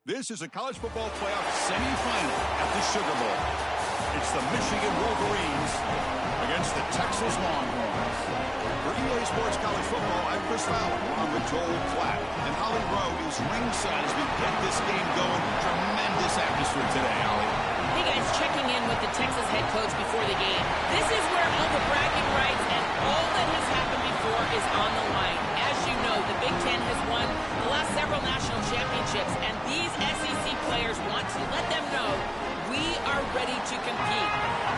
This is a college football playoff semifinal at the Sugar Bowl. It's the Michigan Wolverines against the Texas Longhorns. For EA Sports College Football, I'm Chris Fowler. I'm with Joel Klatt. And Holly Rowe is ringside as we get this game going. Tremendous atmosphere today, Holly. Hey guys, checking in with the Texas head coach before the game. This is where all the bragging rights and all that has happened before is on the line. As you know, the Big Ten has won the last several national championships, and these SEC players want to let them know we are ready to compete.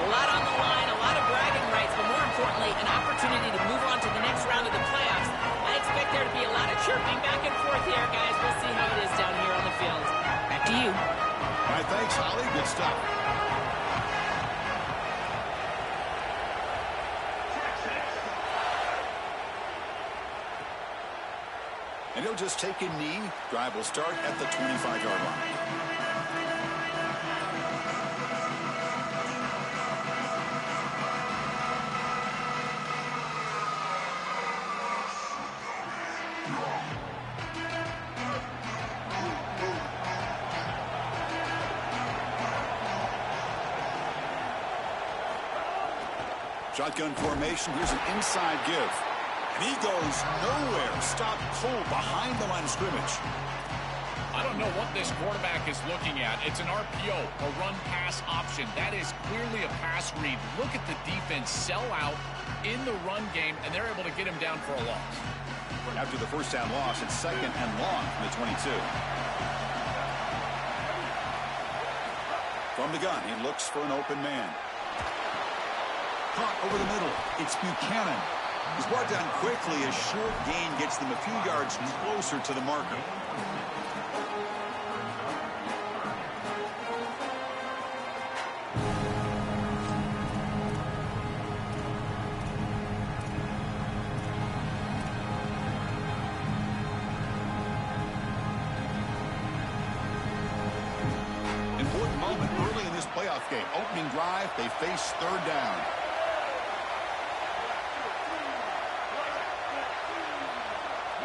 A lot on the line, a lot of bragging rights, but more importantly, an opportunity to move on to the next round of the playoffs. I expect there to be a lot of chirping back and forth here, guys. We'll see how it is down here on the field. Back to you. All right, thanks, Holly. Good stuff. And he'll just take a knee. Drive will start at the 25-yard line. Shotgun formation. Here's an inside give. And he goes nowhere. Stop cold behind the line of scrimmage. I don't know what this quarterback is looking at. It's an RPO, a run-pass option. That is clearly a pass read. Look at the defense sell out in the run game, and they're able to get him down for a loss. After the first down loss, it's second and long from the 22. From the gun, he looks for an open man. Caught over the middle. It's Buchanan. He's brought down quickly. A short gain gets them a few yards closer to the marker. Important moment early in this playoff game. Opening drive, they face third down.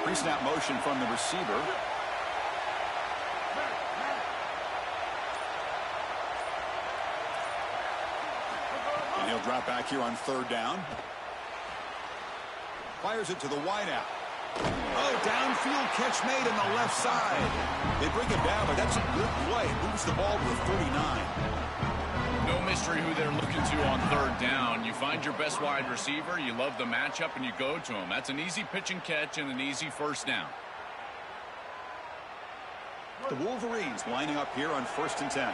Pre-snap motion from the receiver. And he'll drop back here on third down. Fires it to the wideout. Oh, downfield catch made on the left side. They bring him down, but that's a good play. Moves the ball to the 39. No mystery who they're looking to on third down. You find your best wide receiver, you love the matchup, and you go to him. That's an easy pitch and catch and an easy first down. The Wolverines lining up here on 1st and 10.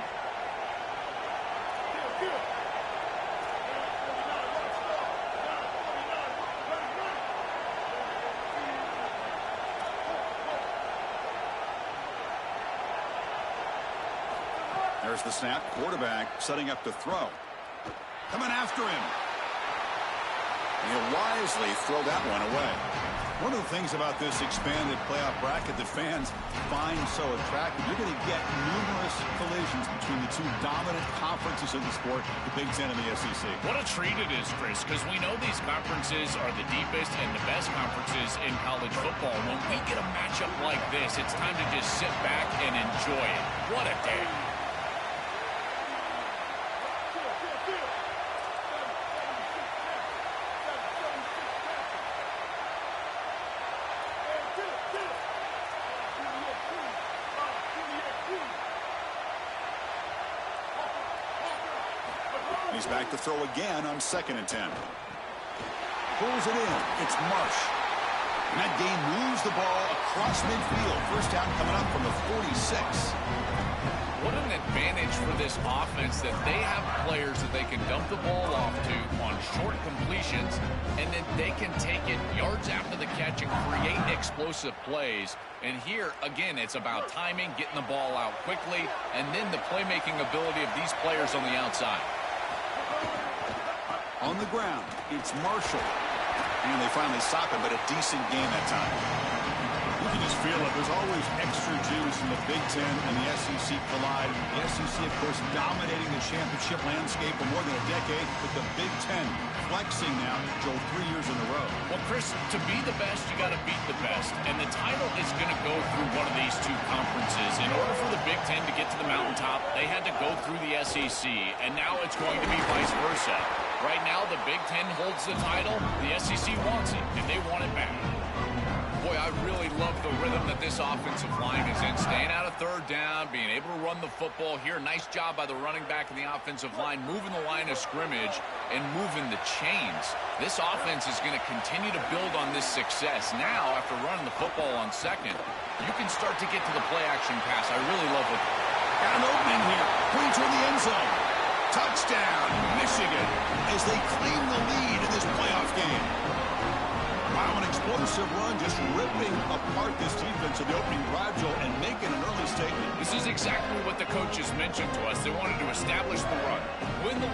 There's the snap. Quarterback setting up to throw. Coming after him. And he'll wisely throw that one away. One of the things about this expanded playoff bracket that fans find so attractive, you're going to get numerous collisions between the two dominant conferences of the sport, the Big Ten and the SEC. What a treat it is, Chris, because we know these conferences are the deepest and the best conferences in college football. When we get a matchup like this, it's time to just sit back and enjoy it. What a day. He's back to throw again on 2nd and 10. Pulls it in. It's Marsh. And that game moves the ball across midfield. First down coming up from the 46. What an advantage for this offense that they have players that they can dump the ball off to on short completions, and then they can take it yards after the catch and create explosive plays. And here, again, it's about timing, getting the ball out quickly, and then the playmaking ability of these players on the outside. On the ground, it's Marshall. And they finally stop him, but a decent game that time. You can just feel it. There's always extra juice in the Big Ten and the SEC collide. The SEC, of course, dominating the championship landscape for more than a decade, but the Big Ten flexing now, Joel, 3 years in a row. Well, Chris, to be the best, you got to beat the best. And the title is going to go through one of these two conferences. In order for the Big Ten to get to the mountaintop, they had to go through the SEC. And now it's going to be vice versa. Right now, the Big Ten holds the title. The SEC wants it, and they want it back. Boy, I really love the rhythm that this offensive line is in. Staying out of third down, being able to run the football here. Nice job by the running back and the offensive line, moving the line of scrimmage and moving the chains. This offense is going to continue to build on this success. Now, after running the football on second, you can start to get to the play-action pass. I really love it. Got an opening here. Going toward the end zone. Touchdown, Michigan, as they claim the lead in this playoff game. Wow, an explosive run, just ripping apart this defense in the opening drive, Joel, and making an early statement. This is exactly what the coaches mentioned to us. They wanted to establish the run, win the line.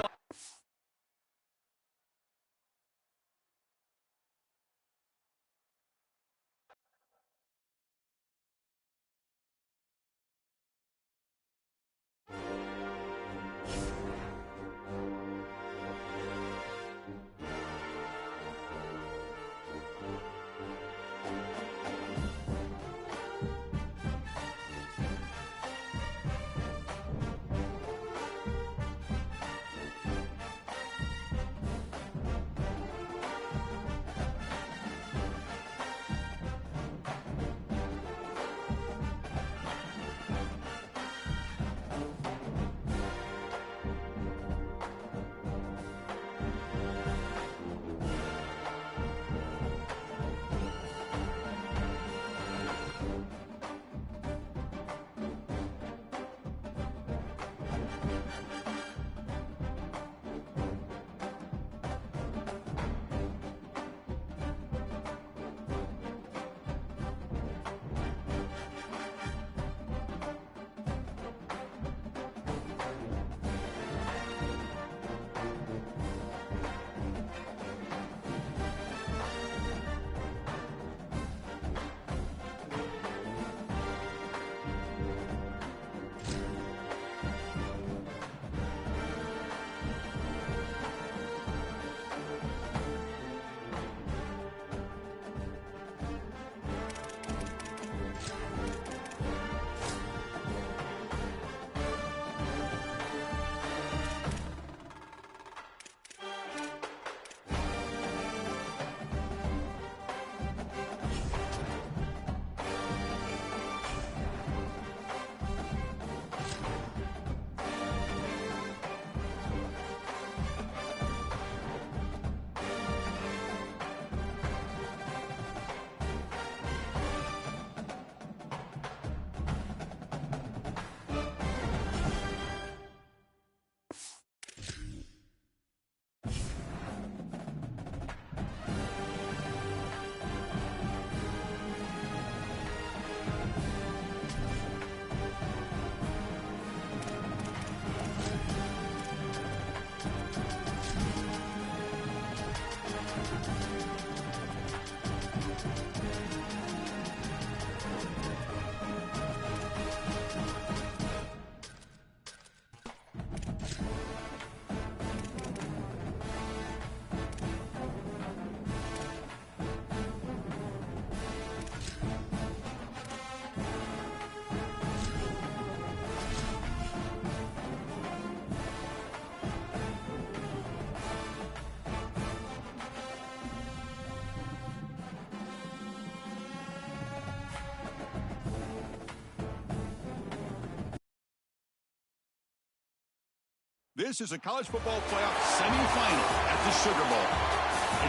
This is a college football playoff semifinal at the Sugar Bowl.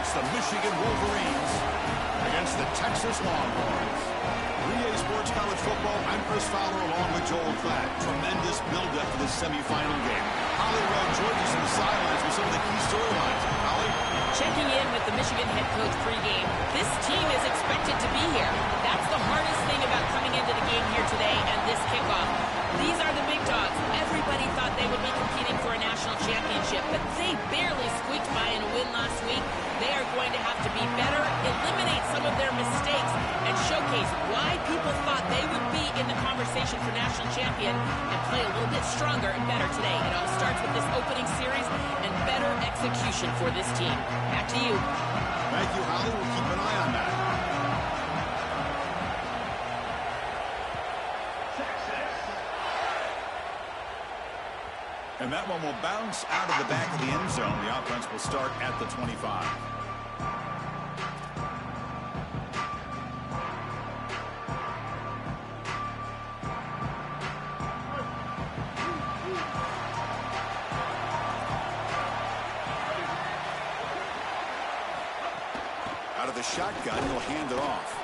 It's the Michigan Wolverines against the Texas Longhorns. 3A Sports College Football, I'm Chris Fowler along with Joel Klatt. Tremendous build-up to this semifinal game. Holly Rowe joins us in the sidelines with some of the key storylines. Holly? Checking in with the Michigan head coach pregame. This team is expected to be here. That's the hardest thing about coming into the game here today and this kickoff. These are the big dogs. Everybody thought they would be competing for a national championship, but they barely squeaked by in a win last week. They are going to have to be better, eliminate some of their mistakes, and showcase why champion and play a little bit stronger and better today. It all starts with this opening series and better execution for this team. Back to you. Thank you, Holly. We'll keep an eye on that. And that one will bounce out of the back of the end zone. The offense will start at the 25. Out of the shotgun, he'll hand it off.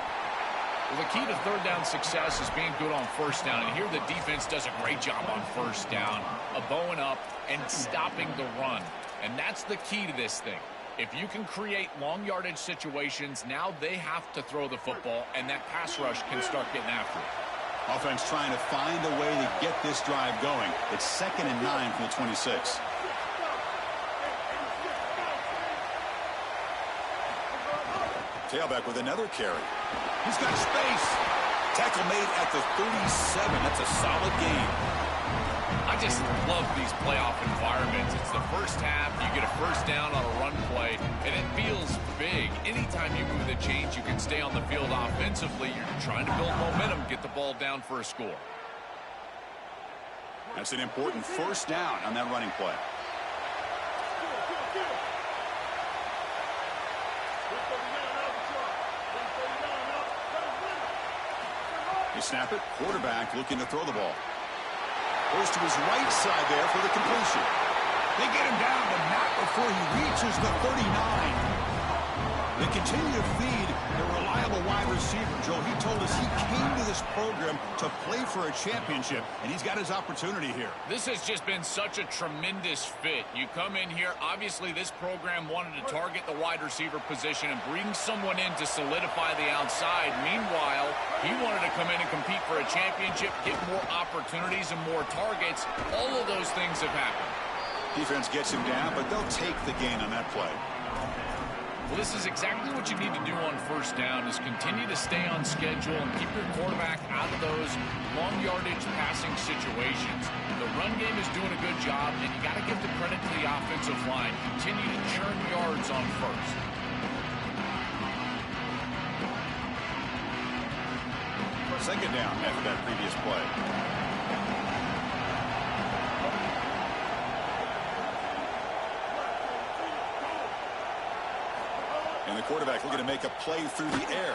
Well, the key to third down success is being good on first down. And here the defense does a great job on first down, bowing up and stopping the run. And that's the key to this thing. If you can create long yardage situations, now they have to throw the football, and that pass rush can start getting after it. Offense trying to find a way to get this drive going. It's 2nd and 9 from the 26. Tailback with another carry. He's got space. Tackle made at the 37. That's a solid game. I just love these playoff environments. It's the first half. You get a first down on a run play, and it feels big. Anytime you move the chains, you can stay on the field offensively. You're trying to build momentum, get the ball down for a score. That's an important first down on that running play. You snap it, quarterback looking to throw the ball. Goes to his right side there for the completion. They get him down, but not before he reaches the 39. They continue to feed a reliable wide receiver. Joe, he told us he came to this program to play for a championship, and he's got his opportunity here. This has just been such a tremendous fit. You come in here, obviously this program wanted to target the wide receiver position and bring someone in to solidify the outside. Meanwhile, he wanted to come in and compete for a championship, get more opportunities and more targets. All of those things have happened. Defense gets him down, but they'll take the gain on that play. Well, this is exactly what you need to do on first down, is continue to stay on schedule and keep your quarterback out of those long yardage passing situations. The run game is doing a good job, and you got to give the credit to the offensive line. Continue to churn yards on first. Second down after that previous play. And the quarterback looking to make a play through the air.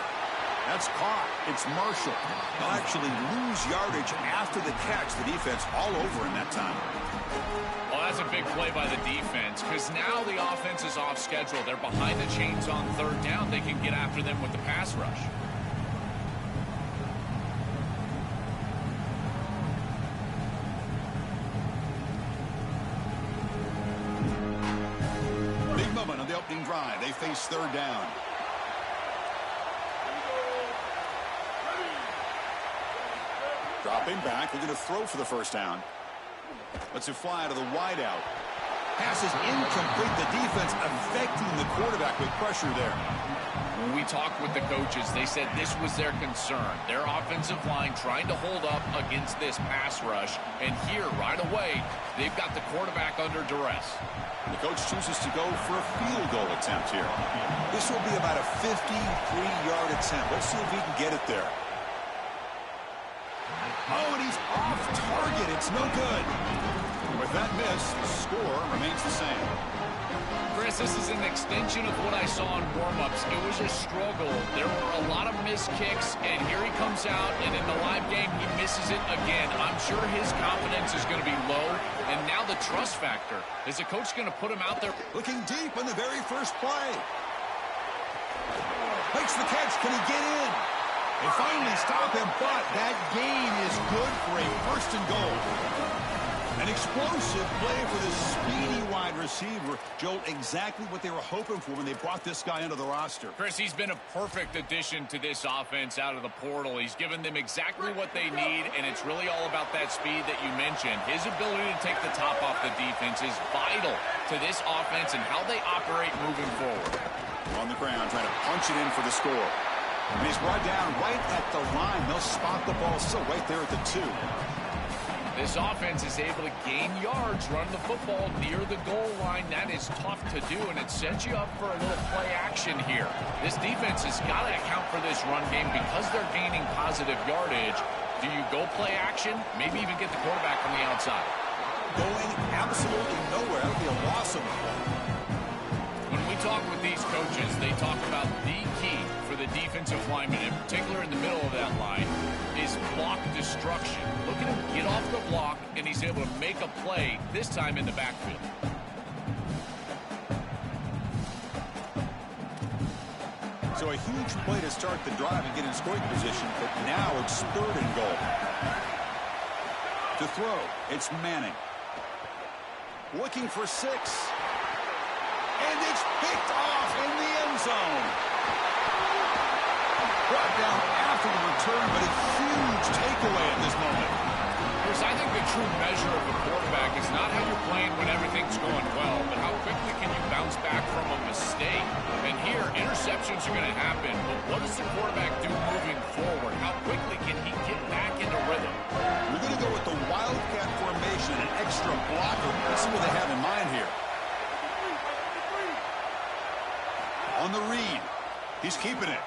That's caught. It's Marshall. They'll actually lose yardage after the catch. The defense all over him that time. Well, that's a big play by the defense, because now the offense is off schedule. They're behind the chains on third down. They can get after them with the pass rush. On the opening drive, they face third down. Dropping back, looking to throw for the first down. Lets it fly to the wideout. Pass is incomplete. The defense affecting the quarterback with pressure there. When we talked with the coaches, they said this was their concern. Their offensive line trying to hold up against this pass rush. And here, right away, they've got the quarterback under duress. The coach chooses to go for a field goal attempt here. This will be about a 53-yard attempt. Let's see if he can get it there. Oh, and he's off target. It's no good. With that miss, the score remains the same. Chris, this is an extension of what I saw in warm-ups. It was a struggle. There were a lot of missed kicks, and here he comes out, and in the live game, he misses it again. I'm sure his confidence is going to be low, and now the trust factor. Is the coach going to put him out there? Looking deep on the very first play. Makes the catch. Can he get in? They finally stop him, but that gain is good for a first and goal. An explosive play for the speedy wide receiver. Joe, exactly what they were hoping for when they brought this guy into the roster. Chris, he's been a perfect addition to this offense out of the portal. He's given them exactly what they need, and it's really all about that speed that you mentioned. His ability to take the top off the defense is vital to this offense and how they operate moving forward. On the ground, trying to punch it in for the score. And he's brought down right at the line. They'll spot the ball still right there at the 2. This offense is able to gain yards, run the football near the goal line. That is tough to do, and it sets you up for a little play action here. This defense has got to account for this run game because they're gaining positive yardage. Do you go play action? Maybe even get the quarterback from the outside. Going absolutely nowhere. That would be a loss of the play. When we talk with these coaches, they talk about the key for the defensive lineman, in particular in the middle of that line, is block destruction. Look at him get off the block, and he's able to make a play, this time in the backfield. So a huge play to start the drive and get in scoring position, but now it's 3rd and goal. To throw, it's Manning. Looking for 6. And it's picked off in the end zone. Brought down after the return, but a huge takeaway at this moment. Chris, I think the true measure of a quarterback is not how you're playing when everything's going well, but how quickly can you bounce back from a mistake. And here, interceptions are going to happen, but what does the quarterback do moving forward? How quickly can he get back into rhythm? We're going to go with the Wildcat formation, an extra blocker. Let's see what they have in mind here. On the read, he's keeping it.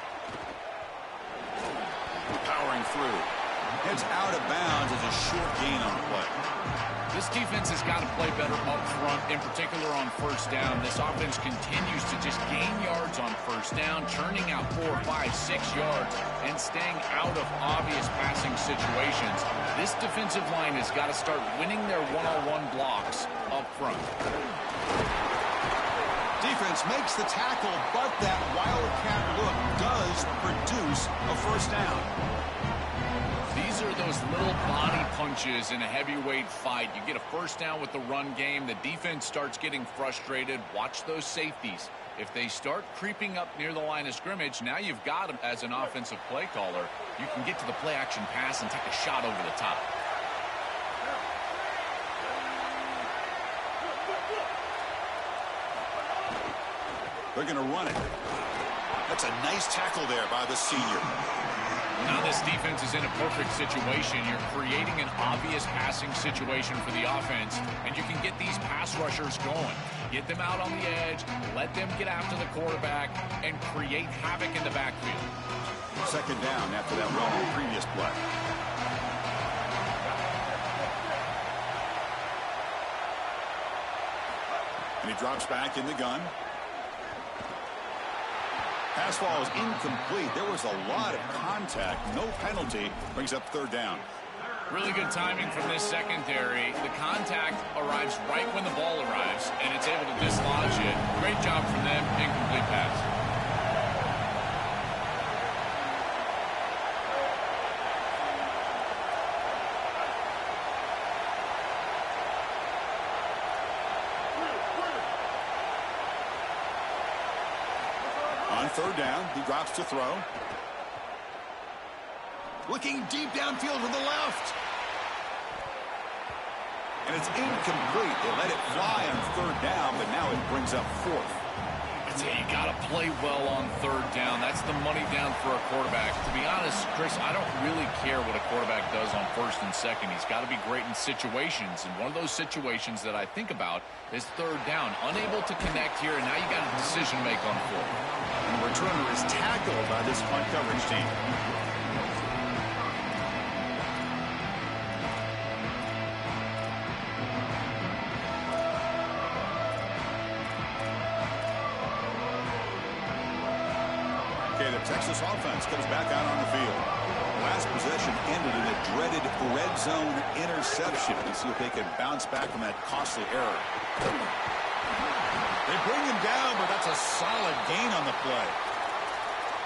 Powering through. It's out of bounds as a short gain on the play. This defense has got to play better up front, in particular on first down. This offense continues to just gain yards on first down, churning out 4, 5, 6 yards, and staying out of obvious passing situations. This defensive line has got to start winning their one-on-one blocks up front. Defense makes the tackle, but that Wildcat look does produce a first down. These are those little body punches in a heavyweight fight. You get a first down with the run game. The defense starts getting frustrated. Watch those safeties. If they start creeping up near the line of scrimmage, now you've got them as an offensive play caller. You can get to the play action pass and take a shot over the top. They're going to run it. That's a nice tackle there by the senior. Now this defense is in a perfect situation. You're creating an obvious passing situation for the offense, and you can get these pass rushers going. Get them out on the edge, let them get after the quarterback, and create havoc in the backfield. 2nd down after that run on the previous play. And he drops back in the gun. Pass ball is incomplete. There was a lot of contact. No penalty. Brings up 3rd down. Really good timing from this secondary. The contact arrives right when the ball arrives, and it's able to dislodge it. Great job from them. Incomplete pass. On 3rd down, he drops to throw. Looking deep downfield to the left. And it's incomplete. They let it fly on 3rd down, but now it brings up 4th. I'd say you got to play well on 3rd down. That's the money down for a quarterback. To be honest, Chris, I don't really care what a quarterback does on 1st and 2nd. He's got to be great in situations. And one of those situations that I think about is 3rd down. Unable to connect here, and now you got a decision to make on 4th. And the returner is tackled by this punt coverage team. Okay, the Texas offense comes back out on the field. Last possession ended in a dreaded red zone interception. Let's see if they can bounce back from that costly error. They bring him down, but that's a solid gain on the play.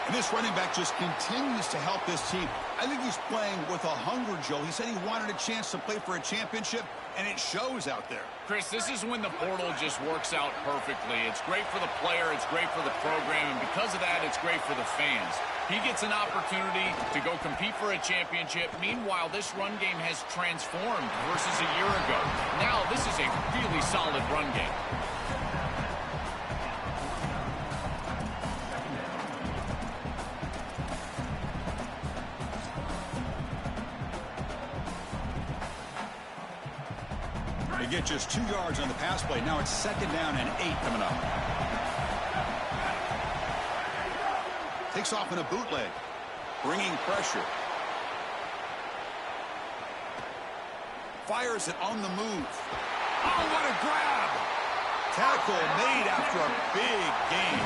And this running back just continues to help this team. I think he's playing with a hunger, Joe. He said he wanted a chance to play for a championship, and it shows out there. Chris, this is when the portal just works out perfectly. It's great for the player, it's great for the program, and because of that, it's great for the fans. He gets an opportunity to go compete for a championship. Meanwhile, this run game has transformed versus a year ago. Now, this is a really solid run game. They get just 2 yards on the pass play. Now it's 2nd down and 8 coming up. Takes off in a bootleg. Bringing pressure. Fires it on the move. Oh, what a grab! Tackle made after a big gain.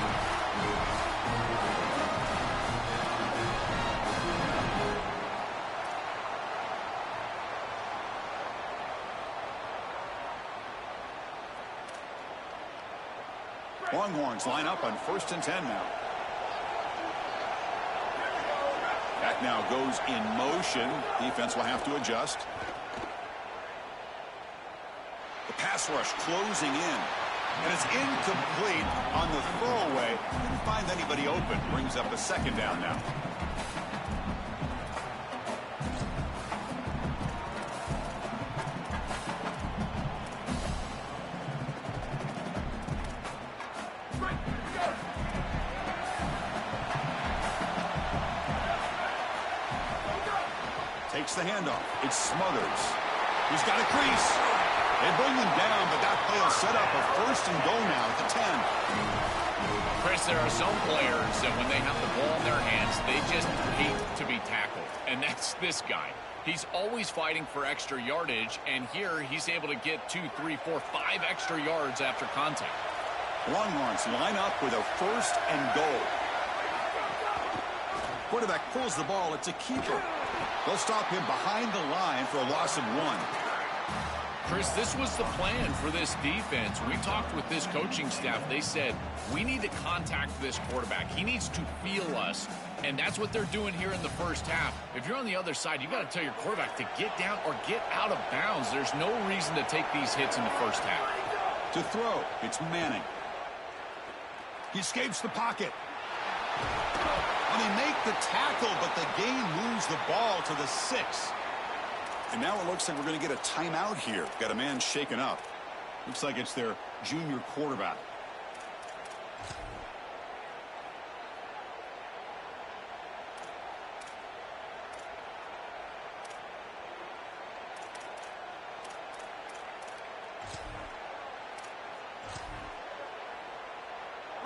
Longhorns line up on 1st and 10 now. That now goes in motion. Defense will have to adjust. The pass rush closing in. And it's incomplete on the throwaway. Didn't find anybody open. Brings up a 2nd down now. Takes the handoff. It's Smothers. He's got a crease. They bring him down, but that play will set up a 1st and goal now at the 10. Chris, there are some players that when they have the ball in their hands, they just hate to be tackled. And that's this guy. He's always fighting for extra yardage, and here he's able to get 2, 3, 4, 5 extra yards after contact. Longhorns line up with a 1st and goal. Quarterback pulls the ball. It's a keeper. They'll stop him behind the line for a loss of 1. Chris, this was the plan for this defense. We talked with this coaching staff. They said, we need to contact this quarterback. He needs to feel us, and that's what they're doing here in the first half. If you're on the other side, you got to tell your quarterback to get down or get out of bounds. There's no reason to take these hits in the first half. To throw, it's Manning. He escapes the pocket. And they make the tackle, but the game moves the ball to the 6. And now it looks like we're going to get a timeout here. Got a man shaken up. Looks like it's their junior quarterback.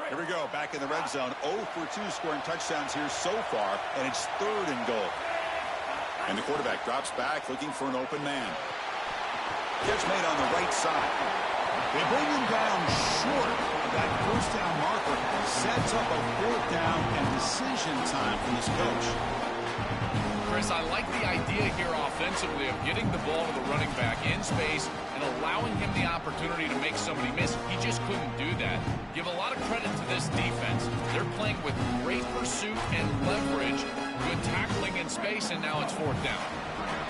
Here we go, back in the red zone. 0 for 2 scoring touchdowns here so far, and it's 3rd and goal. And the quarterback drops back looking for an open man. Catch made on the right side. They bring him down short of that 1st down marker. Sets up a 4th down and decision time for this coach. Chris, I like the idea here offensively of getting the ball to the running back in space and allowing him the opportunity to make somebody miss. He just couldn't do that. Give a lot of credit to this defense. They're playing with great pursuit and leverage, good tackling in space, and now it's 4th down.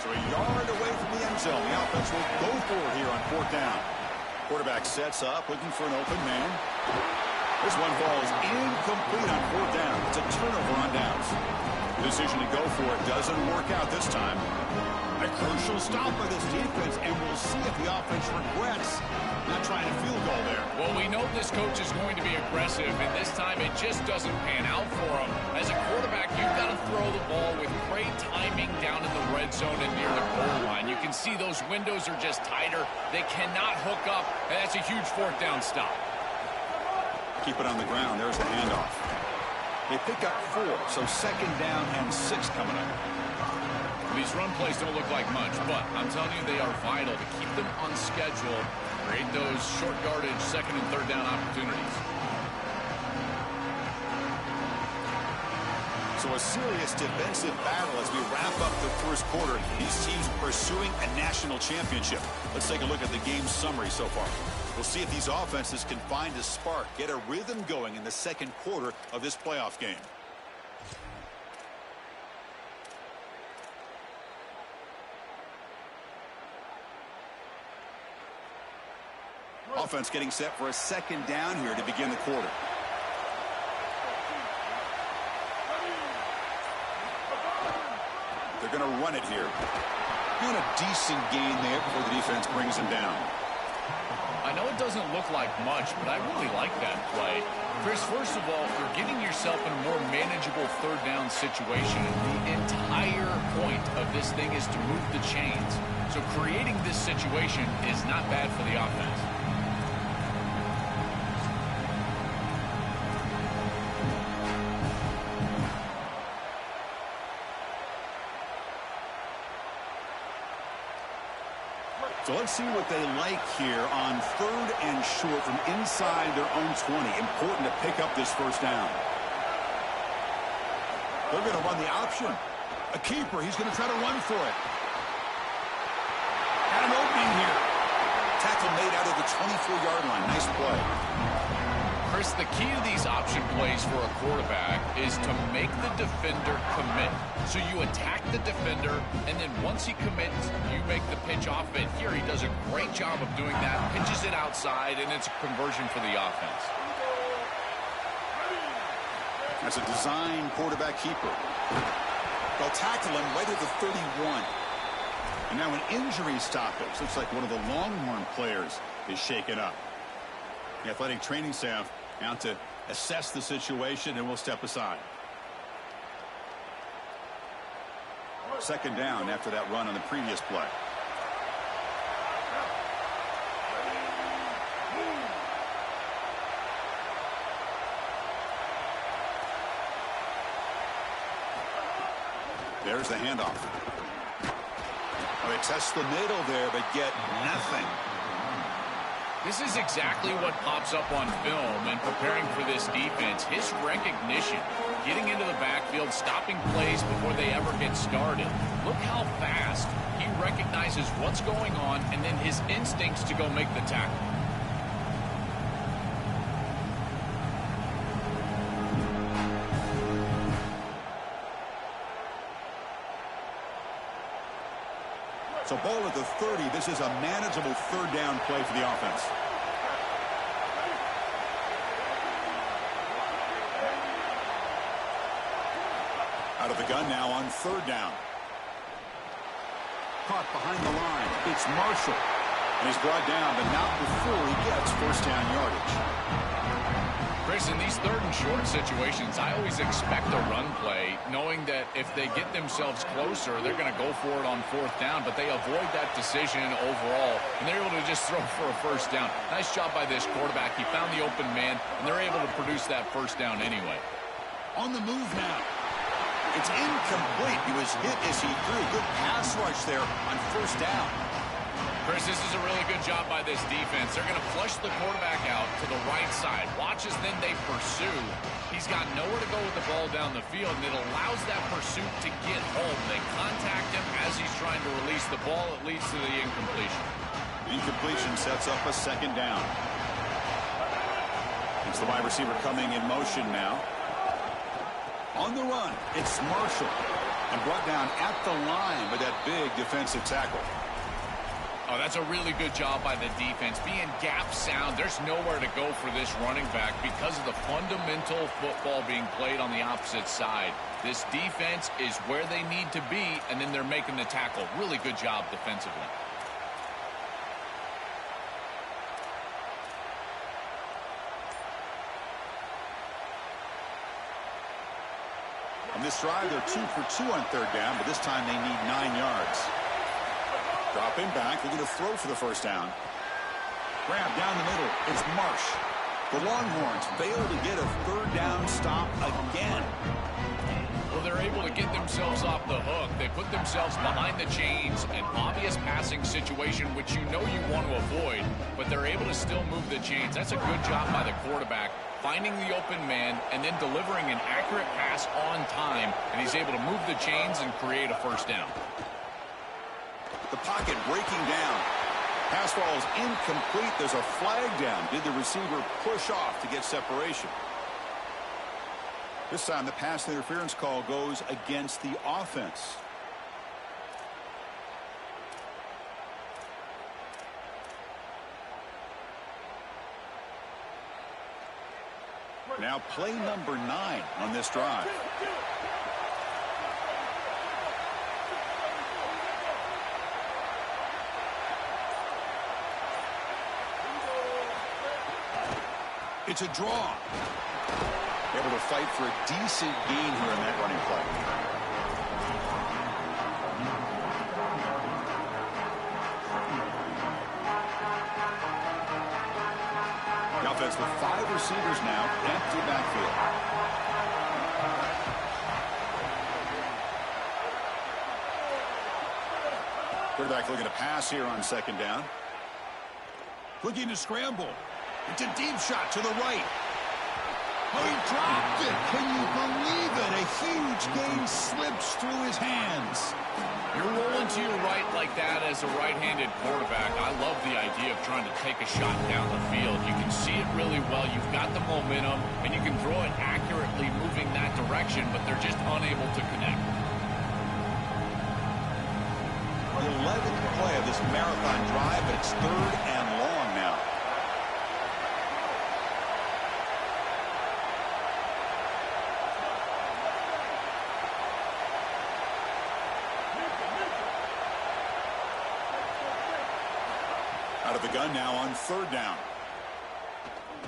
So a yard away from the end zone. The offense will go for it here on 4th down. Quarterback sets up, looking for an open man. This one falls incomplete on 4th down. It's a turnover on downs. The decision to go for it doesn't work out this time. A crucial stop by this defense, and we'll see if the offense regrets not trying a field goal there. Well, we know this coach is going to be aggressive, and this time it just doesn't pan out for him. As a quarterback, you've got to throw the ball with great timing down in the red zone and near the goal line. You can see those windows are just tighter. They cannot hook up, and that's a huge 4th down stop. Keep it on the ground. There's the handoff. They pick up 4, so 2nd down and 6 coming up. These run plays don't look like much, but I'm telling you they are vital to keep them on schedule, create those short yardage 2nd and 3rd down opportunities. So a serious defensive battle as we wrap up the 1st quarter. These teams pursuing a national championship. Let's take a look at the game summary so far. We'll see if these offenses can find a spark, get a rhythm going in the 2nd quarter of this playoff game. Offense getting set for a 2nd down here to begin the quarter. They're going to run it here. Doing a decent gain there before the defense brings him down. I know it doesn't look like much, but I really like that play. Chris, first of all, you're getting yourself in a more manageable third down situation. The entire point of this thing is to move the chains. So creating this situation is not bad for the offense. So let's see what they like here on 3rd and short from inside their own 20. Important to pick up this first down. They're going to run the option. A keeper. He's going to try to run for it. Got an opening here. Tackle made out of the 24-yard line. Nice play. Chris, the key to these option plays for a quarterback is to make the defender commit. So you attack the defender, and then once he commits, you make the pitch off it. Here, he does a great job of doing that, pitches it outside, and it's a conversion for the offense. That's a design quarterback keeper. They'll tackle him right at the 31. And now an injury stoppage. Looks like one of the Longhorn players is shaken up. The athletic training staff out to assess the situation, and we'll step aside. 2nd down after that run on the previous play. There's the handoff. Well, they test the middle there, but get nothing. This is exactly what pops up on film and preparing for this defense. His recognition, getting into the backfield, stopping plays before they ever get started. Look how fast he recognizes what's going on and then his instincts to go make the tackle. So ball at the 30. This is a manageable 3rd down play for the offense. Out of the gun now on 3rd down. Caught behind the line. It's Marshall. And he's brought down, but not before he gets first down yardage. Chris, in these 3rd and short situations, I always expect a run play, knowing that if they get themselves closer, they're going to go for it on 4th down, but they avoid that decision overall, and they're able to just throw for a first down. Nice job by this quarterback. He found the open man, and they're able to produce that first down anyway. On the move now. It's incomplete. He was hit as he threw. Good pass rush there on 1st down. Chris, this is a really good job by this defense. They're going to flush the quarterback out to the right side. Watch as then they pursue. He's got nowhere to go with the ball down the field, and it allows that pursuit to get home. They contact him as he's trying to release the ball. It leads to the incompletion. Incompletion sets up a 2nd down. It's the wide receiver coming in motion now. On the run, it's Marshall. And brought down at the line with that big defensive tackle. Oh, that's a really good job by the defense. Being gap sound, there's nowhere to go for this running back because of the fundamental football being played on the opposite side. This defense is where they need to be, and then they're making the tackle. Really good job defensively. On this drive, they're 2 for 2 on 3rd down, but this time they need 9 yards. Dropping back, looking to throw for the first down. Grab down the middle. It's Marsh. The Longhorns fail to get a 3rd down stop again. Well, they're able to get themselves off the hook. They put themselves behind the chains, an obvious passing situation, which you know you want to avoid, but they're able to still move the chains. That's a good job by the quarterback, finding the open man and then delivering an accurate pass on time, and he's able to move the chains and create a first down. The pocket breaking down. Pass ball is incomplete. There's a flag down. Did the receiver push off to get separation? This time the pass interference call goes against the offense. Now play number 9 on this drive. It's a draw. Able to fight for a decent gain here in that running play. The offense with 5 receivers now, empty backfield. Quarterback looking to pass here on second down. Looking to scramble. It's a deep shot to the right. Oh, he dropped it. Can you believe it? A huge gain slips through his hands. You're rolling to your right like that as a right-handed quarterback. I love the idea of trying to take a shot down the field. You can see it really well. You've got the momentum, and you can throw it accurately moving that direction, but they're just unable to connect. The 11th play of this marathon drive, but it's 3rd and long now. Out of the gun now on 3rd down.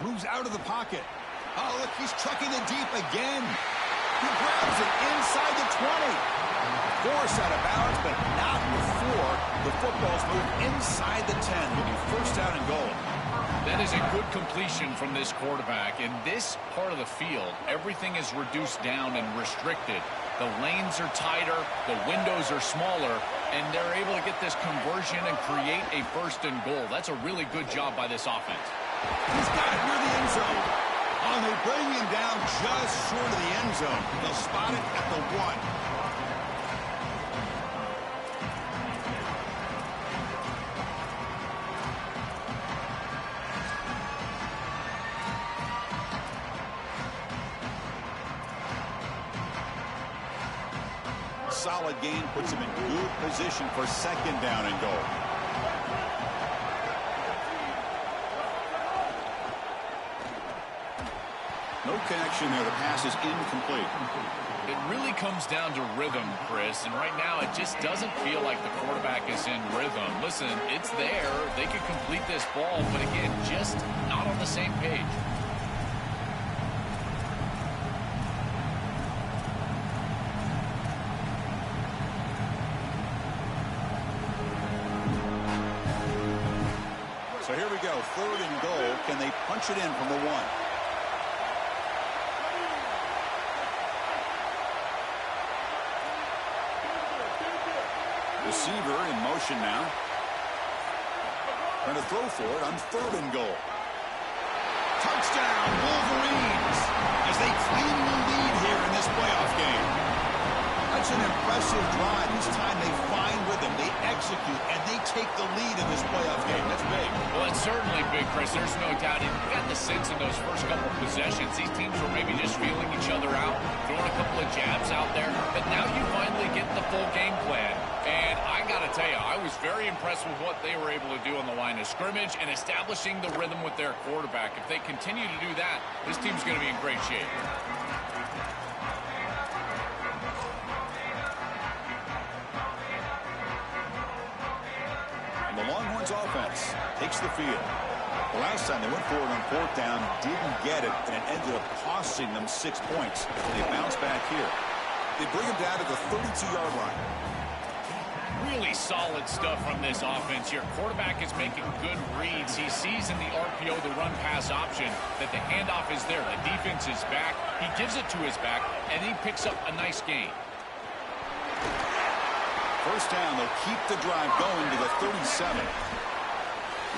Moves out of the pocket. Oh, look, he's chucking it deep again. He grabs it inside the 20. Forced out of bounds, but not before the football's moved inside the 10. Will be 1st down and goal. That is a good completion from this quarterback. In this part of the field, everything is reduced down and restricted. The lanes are tighter, the windows are smaller, and they're able to get this conversion and create a 1st and goal. That's a really good job by this offense. He's got it near the end zone. Oh, they bring him down just short of the end zone. They'll spot it at the 1. Solid gain puts him in good position for 2nd down and goal. No connection there. The pass is incomplete. It really comes down to rhythm, Chris, and right now it just doesn't feel like the quarterback is in rhythm. Listen, it's there. They could complete this ball, but again, just not on the same page. So here we go, 3rd and goal. Can they punch it in from the 1? Receiver in motion now. Trying to throw for it on 3rd and goal. Touchdown, Wolverines, as they claim the lead here in this playoff game. That's an impressive drive. This time they find rhythm, they execute, and they take the lead in this playoff game. That's big. Well, it's certainly big, Chris. There's no doubt. You got the sense in those first couple of possessions, these teams were maybe just feeling each other out, throwing a couple of jabs out there. But now you finally get the full game plan. And I got to tell you, I was very impressed with what they were able to do on the line of scrimmage and establishing the rhythm with their quarterback. If they continue to do that, this team's going to be in great shape. And the Longhorns offense takes the field. The last time they went forward on 4th down, didn't get it, and it ended up costing them 6 points. They bounce back here. They bring him down to the 32-yard line. Really solid stuff from this offense here. Quarterback is making good reads. He sees in the RPO, the run-pass option, that the handoff is there. The defense is back. He gives it to his back, and he picks up a nice gain. 1st down, they'll keep the drive going to the 37.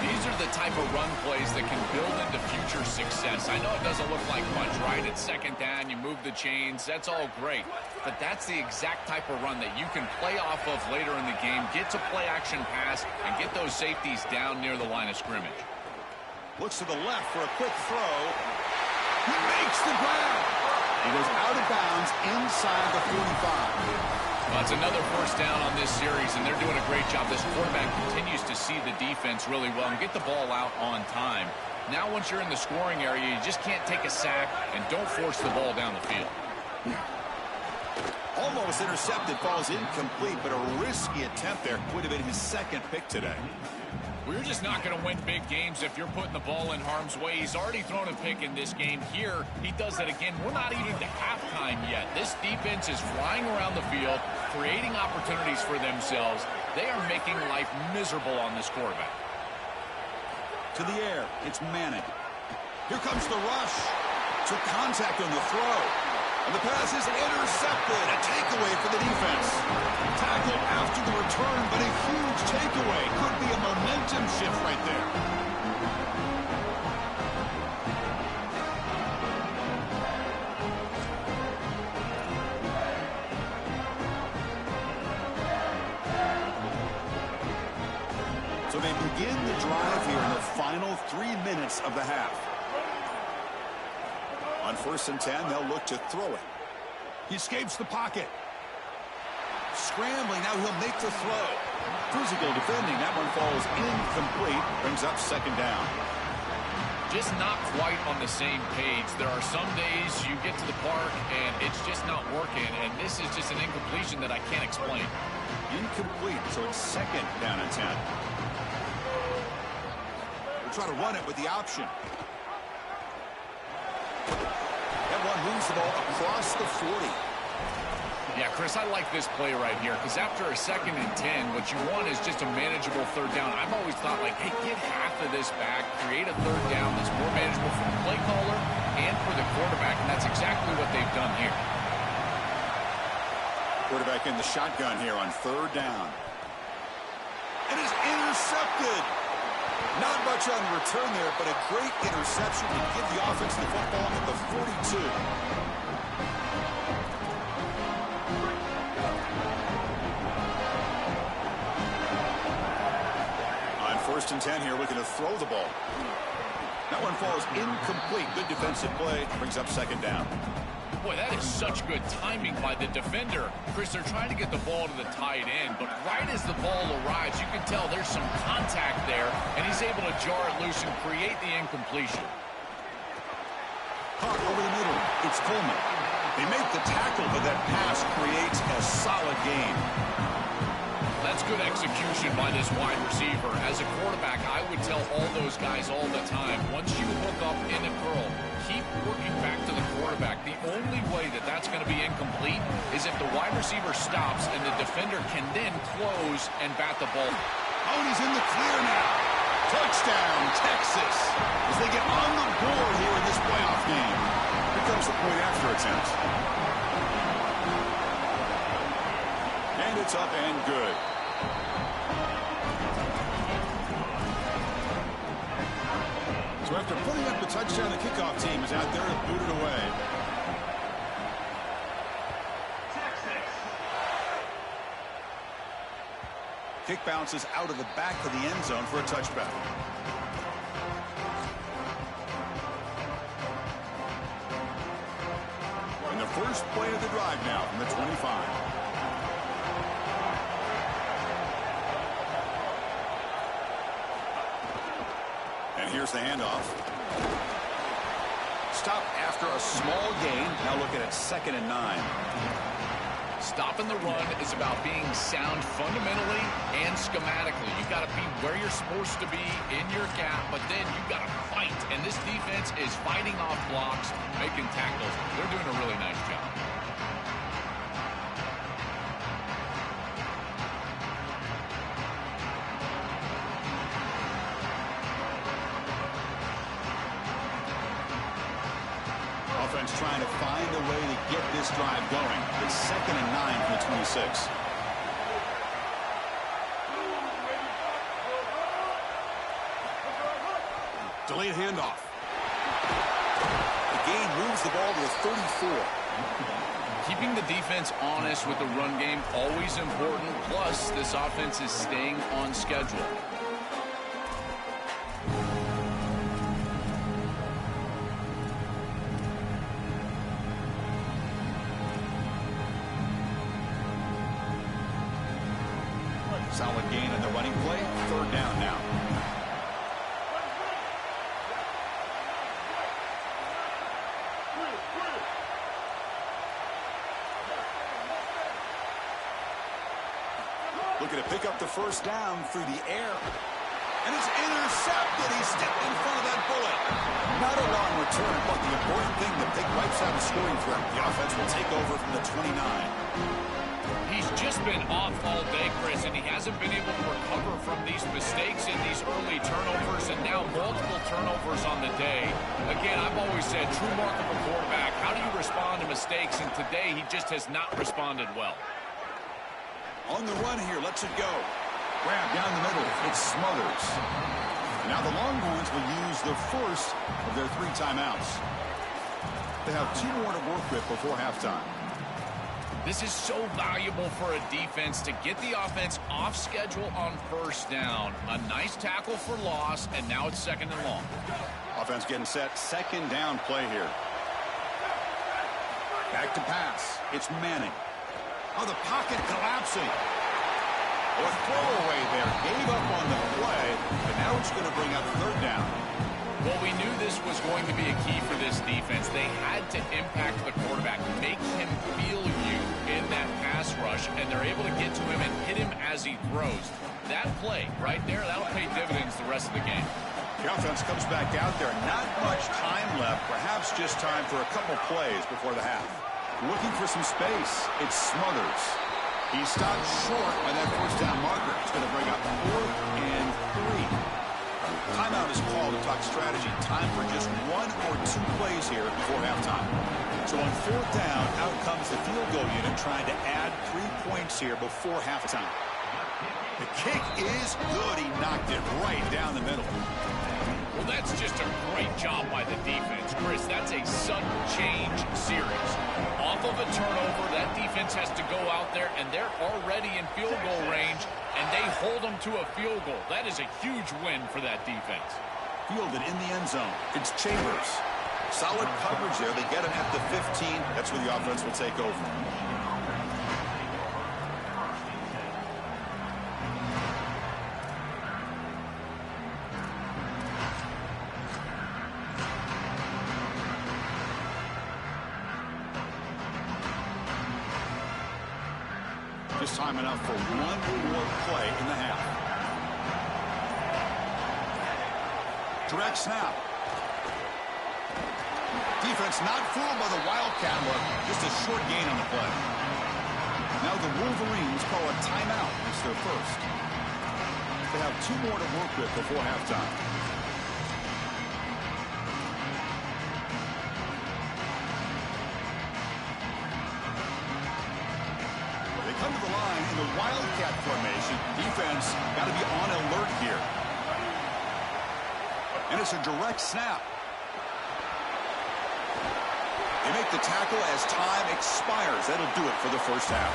These are the type of run plays that can build into future success. I know it doesn't look like much, right? It's 2nd down, you move the chains, that's all great. But that's the exact type of run that you can play off of later in the game, get to play action pass, and get those safeties down near the line of scrimmage. Looks to the left for a quick throw. He makes the grab. He goes out of bounds inside the 45. Well, it's another 1st down on this series, and they're doing a great job. This quarterback continues to see the defense really well and get the ball out on time. Now, once you're in the scoring area, you just can't take a sack and don't force the ball down the field. Almost intercepted, falls incomplete, but a risky attempt there. Would have been his 2nd pick today. We're just not going to win big games if you're putting the ball in harm's way. He's already thrown a pick in this game. Here, he does it again. We're not even to halftime yet. This defense is flying around the field, creating opportunities for themselves. They are making life miserable on this quarterback. To the air, it's Manning. Here comes the rush. Took contact on the throw. And the pass is intercepted. A takeaway for the defense. Tackled after the return, but a huge takeaway. Could be a momentum shift right there. So they begin the drive here in the final 3 minutes of the half. On 1st and 10, they'll look to throw it. He escapes the pocket. Scrambling, now he'll make the throw. Physical defending, that one falls incomplete. Brings up 2nd down. Just not quite on the same page. There are some days you get to the park and it's just not working, and this is just an incompletion that I can't explain. Incomplete, so it's 2nd down and 10. We'll try to run it with the option. That one moves the ball across the 40. Yeah, Chris, I like this play right here because after a 2nd and 10, what you want is just a manageable 3rd down. I've always thought, like, hey, get half of this back, create a 3rd down that's more manageable for the play caller and for the quarterback, and that's exactly what they've done here. Quarterback in the shotgun here on 3rd down. And it's intercepted. Not much on the return there, but a great interception to give the offense the football at the 42. On 1st and 10 here, looking to throw the ball. That one falls incomplete. Good defensive play. Brings up 2nd down. Boy, that is such good timing by the defender. Chris, they're trying to get the ball to the tight end, but right as the ball arrives, you can tell there's some contact there, and he's able to jar it loose and create the incompletion. Caught over the middle. It's Coleman. They make the tackle, but that pass creates a solid gain. That's good execution by this wide receiver. As a quarterback, I would tell all those guys all the time, once you hook up in a curl, keep working back to the quarterback. The only way that that's going to be incomplete is if the wide receiver stops and the defender can then close and bat the ball. Oh, and he's in the clear now. Touchdown, Texas, as they get on the board here in this playoff game. Here comes the point after attempt. And it's up and good. So after putting up the touchdown, the kickoff team is out there to boot it away. Kick bounces out of the back of the end zone for a touchback. And the first play of the drive now from the 25. And here's the handoff. Stop after a small gain. Now looking at 2nd and 9. Stopping the run is about being sound fundamentally and schematically. You've got to be where you're supposed to be in your gap, but then you've got to fight. And this defense is fighting off blocks, making tackles. They're doing a really nice job. Offense trying to find a way to get this drive going. It's 2nd and 9 from the 26. Delayed handoff. The gain moves the ball to the 34. Keeping the defense honest with the run game, always important. Plus, this offense is staying on schedule. Solid gain on the running play. 3rd down now. Looking to pick up the 1st down through the air. And it's intercepted. He stepped in front of that bullet. Not a long return, but the important thing, the big wipes out a scoring threat. The offense will take over from the 29. He's just been off all day, Chris, and he hasn't been able to recover from these mistakes in these early turnovers, and now multiple turnovers on the day. Again, I've always said, true mark of a quarterback, how do you respond to mistakes? And today, he just has not responded well. On the run here, lets it go. Grab down the middle. It's Smothers. Now the Longhorns will use the first of their 3 timeouts. They have 2 more to work with before halftime. This is so valuable for a defense to get the offense off schedule on first down. A nice tackle for loss, and now it's 2nd and long. Offense getting set. 2nd down play here. Back to pass. It's Manning. Oh, the pocket collapsing. Oh, a throwaway there. Gave up on the play, and now it's going to bring up 3rd down. Well, we knew this was going to be a key for this defense. They had to impact the quarterback, make him feel you in that pass rush, and they're able to get to him and hit him as he throws. That play right there, that'll pay dividends the rest of the game. The offense comes back out there. Not much time left. Perhaps just time for a couple plays before the half. Looking for some space. It's Smothers. He stopped short by that 1st down marker. It's going to bring up 4th and 3. Timeout is called to talk strategy. Time for just 1 or 2 plays here before halftime. So on 4th down, out comes the field goal unit trying to add 3 points here before halftime. The kick is good. He knocked it right down the middle. Well, that's just a great job by the defense. Chris, that's a sudden change series. Off of a turnover, that defense has to go out there, and they're already in field goal range, and they hold them to a field goal. That is a huge win for that defense. Fielded in the end zone. It's Chambers. Solid coverage there. They get him at the 15. That's where the offense will take over. Just time enough for 1 more play in the half. Direct snap. Defense not fooled by the Wildcat look. Just a short gain on the play. Now the Wolverines call a timeout. It's their first. They have 2 more to work with before halftime. Come to the line in the Wildcat formation. Defense got to be on alert here. And it's a direct snap. They make the tackle as time expires. That'll do it for the first half.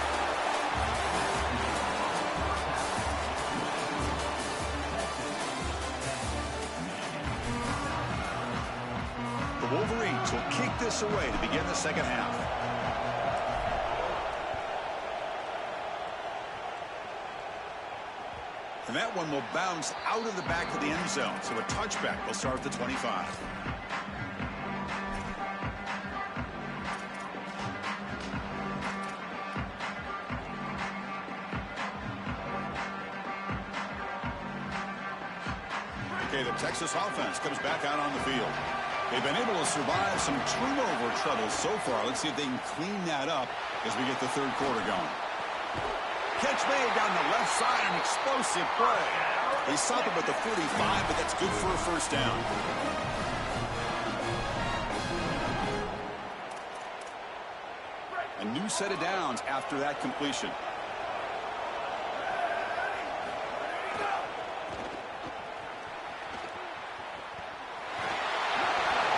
The Wolverines will kick this away to begin the 2nd half. And that one will bounce out of the back of the end zone. So a touchback will start at the 25. Okay, the Texas offense comes back out on the field. They've been able to survive some turnover troubles so far. Let's see if they can clean that up as we get the 3rd quarter going. Catch made down the left side, an explosive play. They stop him at the 45, but that's good for a 1st down. A new set of downs after that completion.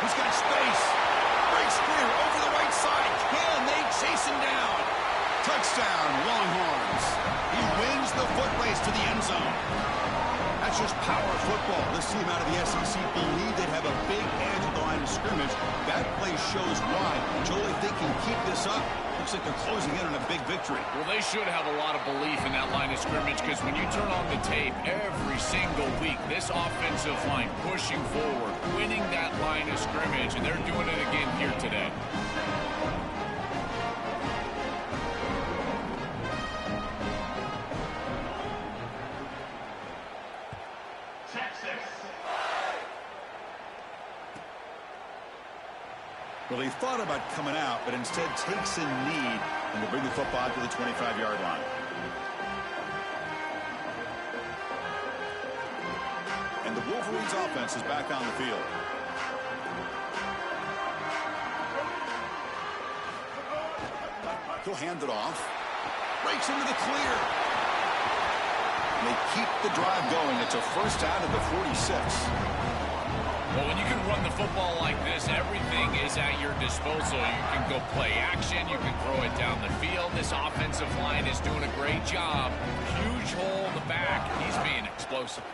He's got space. Breaks clear over the right side. Can they chase him down? Touchdown, Longhorns. He wins the foot race to the end zone. That's just power football. This team out of the SEC believe they'd have a big edge at the line of scrimmage. That play shows why. Joel, if they can keep this up, looks like they're closing in on a big victory. Well, they should have a lot of belief in that line of scrimmage, because when you turn on the tape every single week, this offensive line pushing forward, winning that line of scrimmage, and they're doing it again here today. Well, he thought about coming out, but instead takes a knee and will bring the football to the 25-yard line. And the Wolverines offense is back on the field. He'll hand it off. Breaks into the clear. And they keep the drive going. It's a first down at the 46. Well, when you can run the football like this, everything is at your disposal. You can go play action. You can throw it down the field. This offensive line is doing a great job. Huge hole in the back. He's being explosive.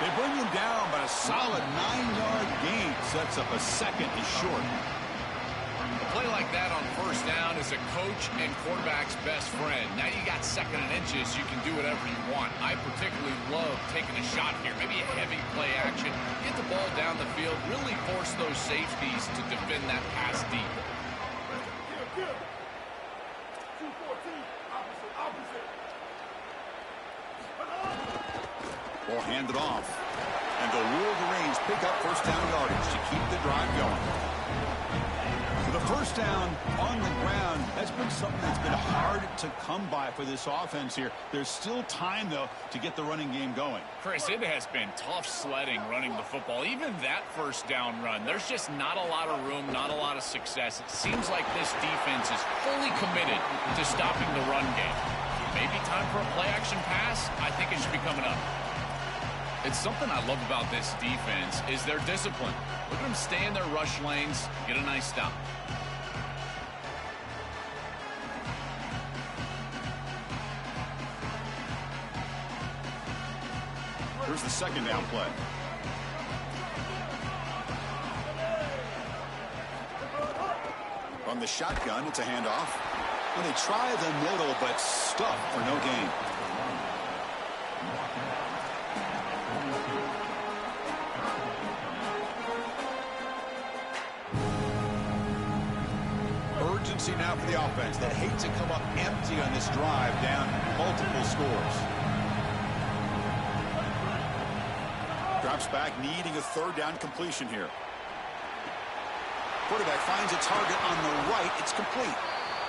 They bring him down, but a solid 9-yard gain sets up a second and short. A play like that on first down is a coach and quarterback's best friend. Now you got second and inches. You can do whatever you want. I particularly love taking a shot here. Maybe a heavy play action. Get the ball down the field. Really force those safeties to defend that pass deep. Ball handed off. And the Wolverines pick up first down yardage to keep the drive going. The first down on the ground, that's been something that's been hard to come by for this offense here. There's still time, though, to get the running game going. Chris, it has been tough sledding running the football. Even that first down run, there's just not a lot of room, not a lot of success. It seems like this defense is fully committed to stopping the run game. Maybe time for a play-action pass? I think it should be coming up. It's something I love about this defense is their discipline. Look at them stay in their rush lanes, get a nice stop. Here's the second down play. From the shotgun, it's a handoff. And they try the middle, but stuffed for no gain. Urgency now for the offense that hate to come up empty on this drive, down multiple scores. Drops back, needing a third down completion here. Quarterback finds a target on the right. It's complete.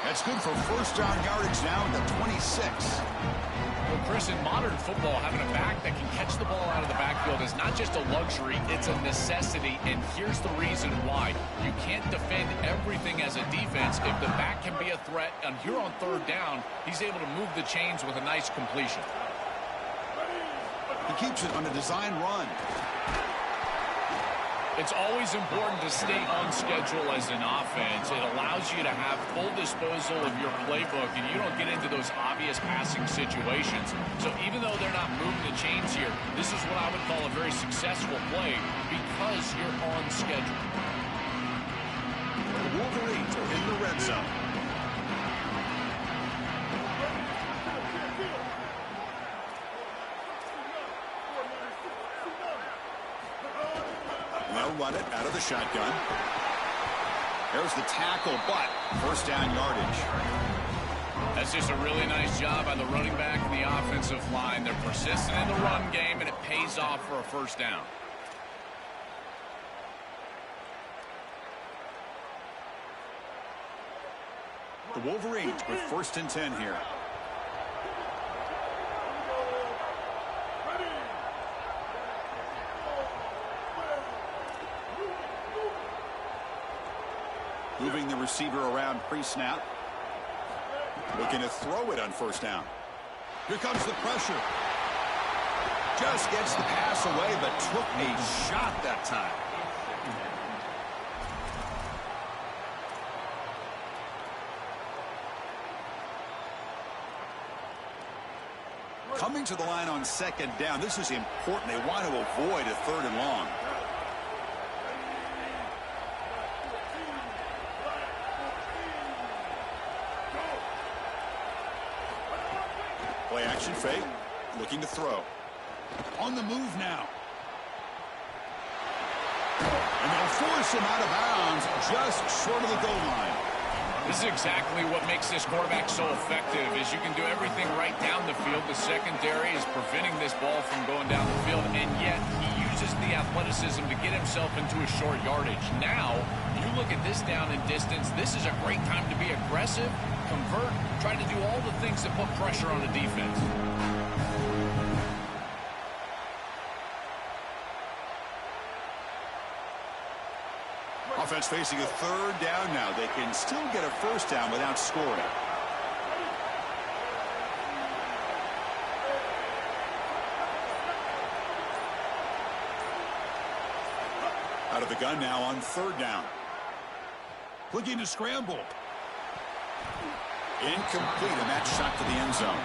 That's good for first down yardage now at the 26. Well, Chris, in modern football, having a back that can catch the ball out of the backfield is not just a luxury, it's a necessity, and here's the reason why. You can't defend everything as a defense. If the back can be a threat, and here on third down, he's able to move the chains with a nice completion. He keeps it on a design run. It's always important to stay on schedule as an offense. It allows you to have full disposal of your playbook, and you don't get into those obvious passing situations. So even though they're not moving the chains here, this is what I would call a very successful play because you're on schedule. The Wolverines are in the red zone. They'll run it out of the shotgun. There's the tackle, but first down yardage. That's just a really nice job by the running back and the offensive line. They're persistent in the run game, and it pays off for a first down. The Wolverines with first and 10 here. Moving the receiver around pre-snap. Looking to throw it on first down. Here comes the pressure. Just gets the pass away, but took a shot that time. Coming to the line on second down. This is important. They want to avoid a third and long. Play action fake, looking to throw. On the move now. And they'll force him out of bounds just short of the goal line. This is exactly what makes this quarterback so effective is you can do everything right down the field. The secondary is preventing this ball from going down the field, and yet he uses the athleticism to get himself into a short yardage. Now, you look at this down and distance, this is a great time to be aggressive, convert, try to do all the things that put pressure on the defense. Offense facing a third down now. They can still get a first down without scoring. Out of the gun now on third down. Looking to scramble. Incomplete, and that shot to the end zone.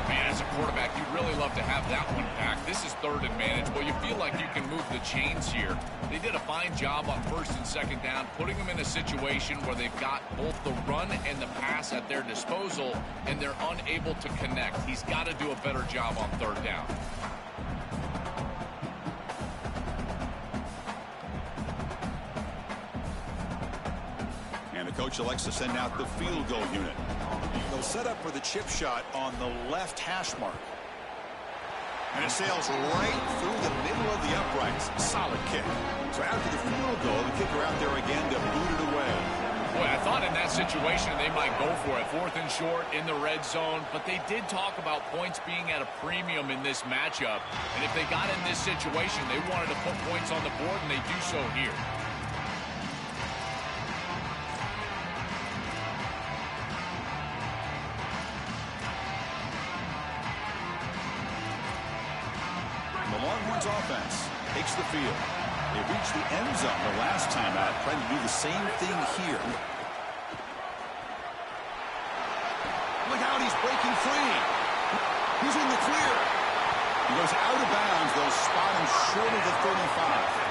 Man, as a quarterback, you'd really love to have that one back. This is third and manageable. You feel like you can move the chains here. They did a fine job on first and second down, putting them in a situation where they've got both the run and the pass at their disposal, and they're unable to connect. He's got to do a better job on third down. And the coach elects to send out the field goal unit. They'll set up for the chip shot on the left hash mark. And it sails right through the middle of the uprights. Solid kick. So after the field goal, the kicker out there again to boot it away. Boy, I thought in that situation they might go for it. Fourth and short in the red zone. But they did talk about points being at a premium in this matchup. And if they got in this situation, they wanted to put points on the board, and they do so here. Longhorns offense takes the field. They reached the end zone the last time out, trying to do the same thing here. Look out, he's breaking free. He's in the clear. He goes out of bounds. They'll spot him short of the 35.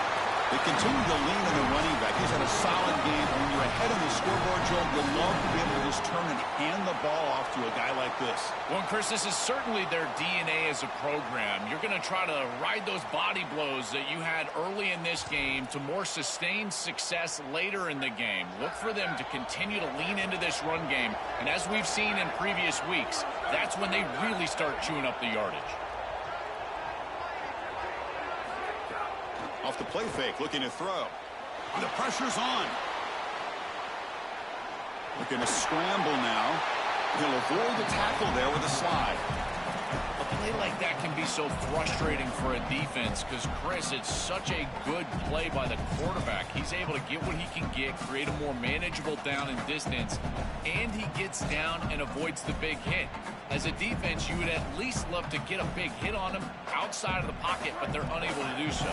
They continue to lean on the running back. He's had a solid game. When you're ahead on the scoreboard, Joel, you'll love to be able to just turn and hand the ball off to a guy like this. Well, Chris, this is certainly their DNA as a program. You're going to try to ride those body blows that you had early in this game to more sustained success later in the game. Look for them to continue to lean into this run game. And as we've seen in previous weeks, that's when they really start chewing up the yardage. Off the play fake, looking to throw. The pressure's on. Looking to scramble now. He'll avoid the tackle there with a slide. A play like that can be so frustrating for a defense because, Chris, it's such a good play by the quarterback. He's able to get what he can get, create a more manageable down and distance, and he gets down and avoids the big hit. As a defense, you would at least love to get a big hit on him outside of the pocket, but they're unable to do so.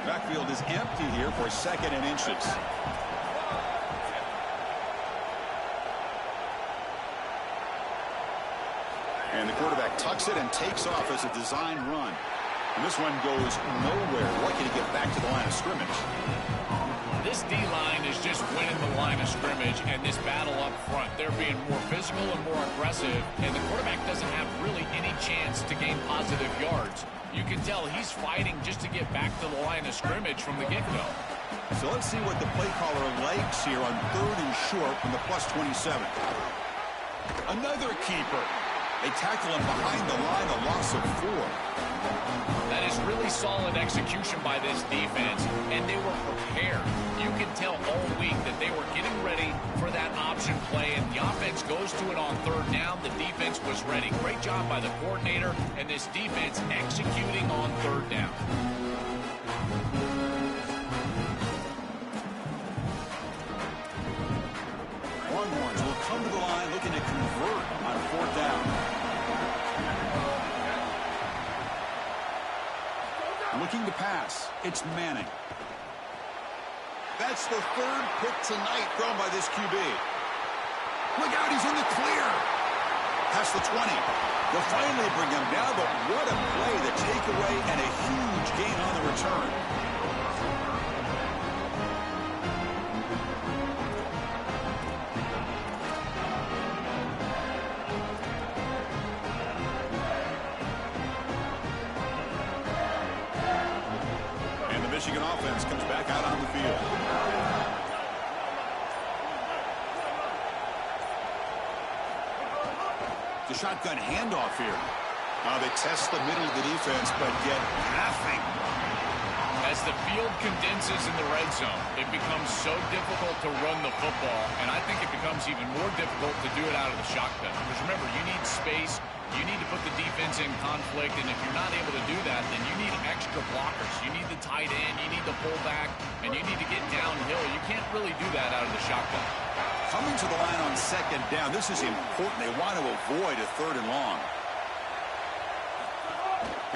Backfield is empty here for second and inches. And the quarterback tucks it and takes off as a design run. And this one goes nowhere. Lucky to get back to the line of scrimmage. This D-line is just winning the line of scrimmage, and this battle up front, they're being more physical and more aggressive, and the quarterback doesn't have really any chance to gain positive yards. You can tell he's fighting just to get back to the line of scrimmage from the get-go. So let's see what the play caller likes here on third and short from the +27. Another keeper. They tackle him behind the line, a loss of 4. That is really solid execution by this defense, and they were prepared. You can tell all week that they were getting ready for that option play, and the offense goes to it on third down. The defense was ready. Great job by the coordinator and this defense executing on third down. Longhorns will come to the line looking to convert on fourth down. Looking to pass. It's Manning. That's the third pick tonight thrown by this QB. Look out, he's in the clear. Past the 20. They'll finally bring him down, but what a play. The takeaway and a huge gain on the return. Michigan offense comes back out on the field. The shotgun handoff here. They test the middle of the defense, but get nothing. As the field condenses in the red zone, it becomes so difficult to run the football, and I think it becomes even more difficult to do it out of the shotgun. Because remember, you need space, you need to put the defense in conflict, and if you're not able to do that, then you need extra blockers. You need the tight end, you need the fullback, and you need to get downhill. You can't really do that out of the shotgun. Coming to the line on second down, this is important. They want to avoid a 3rd and long.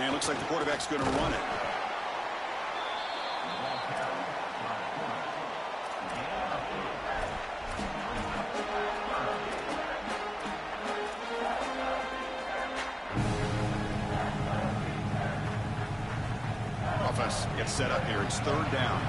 And it looks like the quarterback's going to run it. Offense gets set up here. It's 3rd down.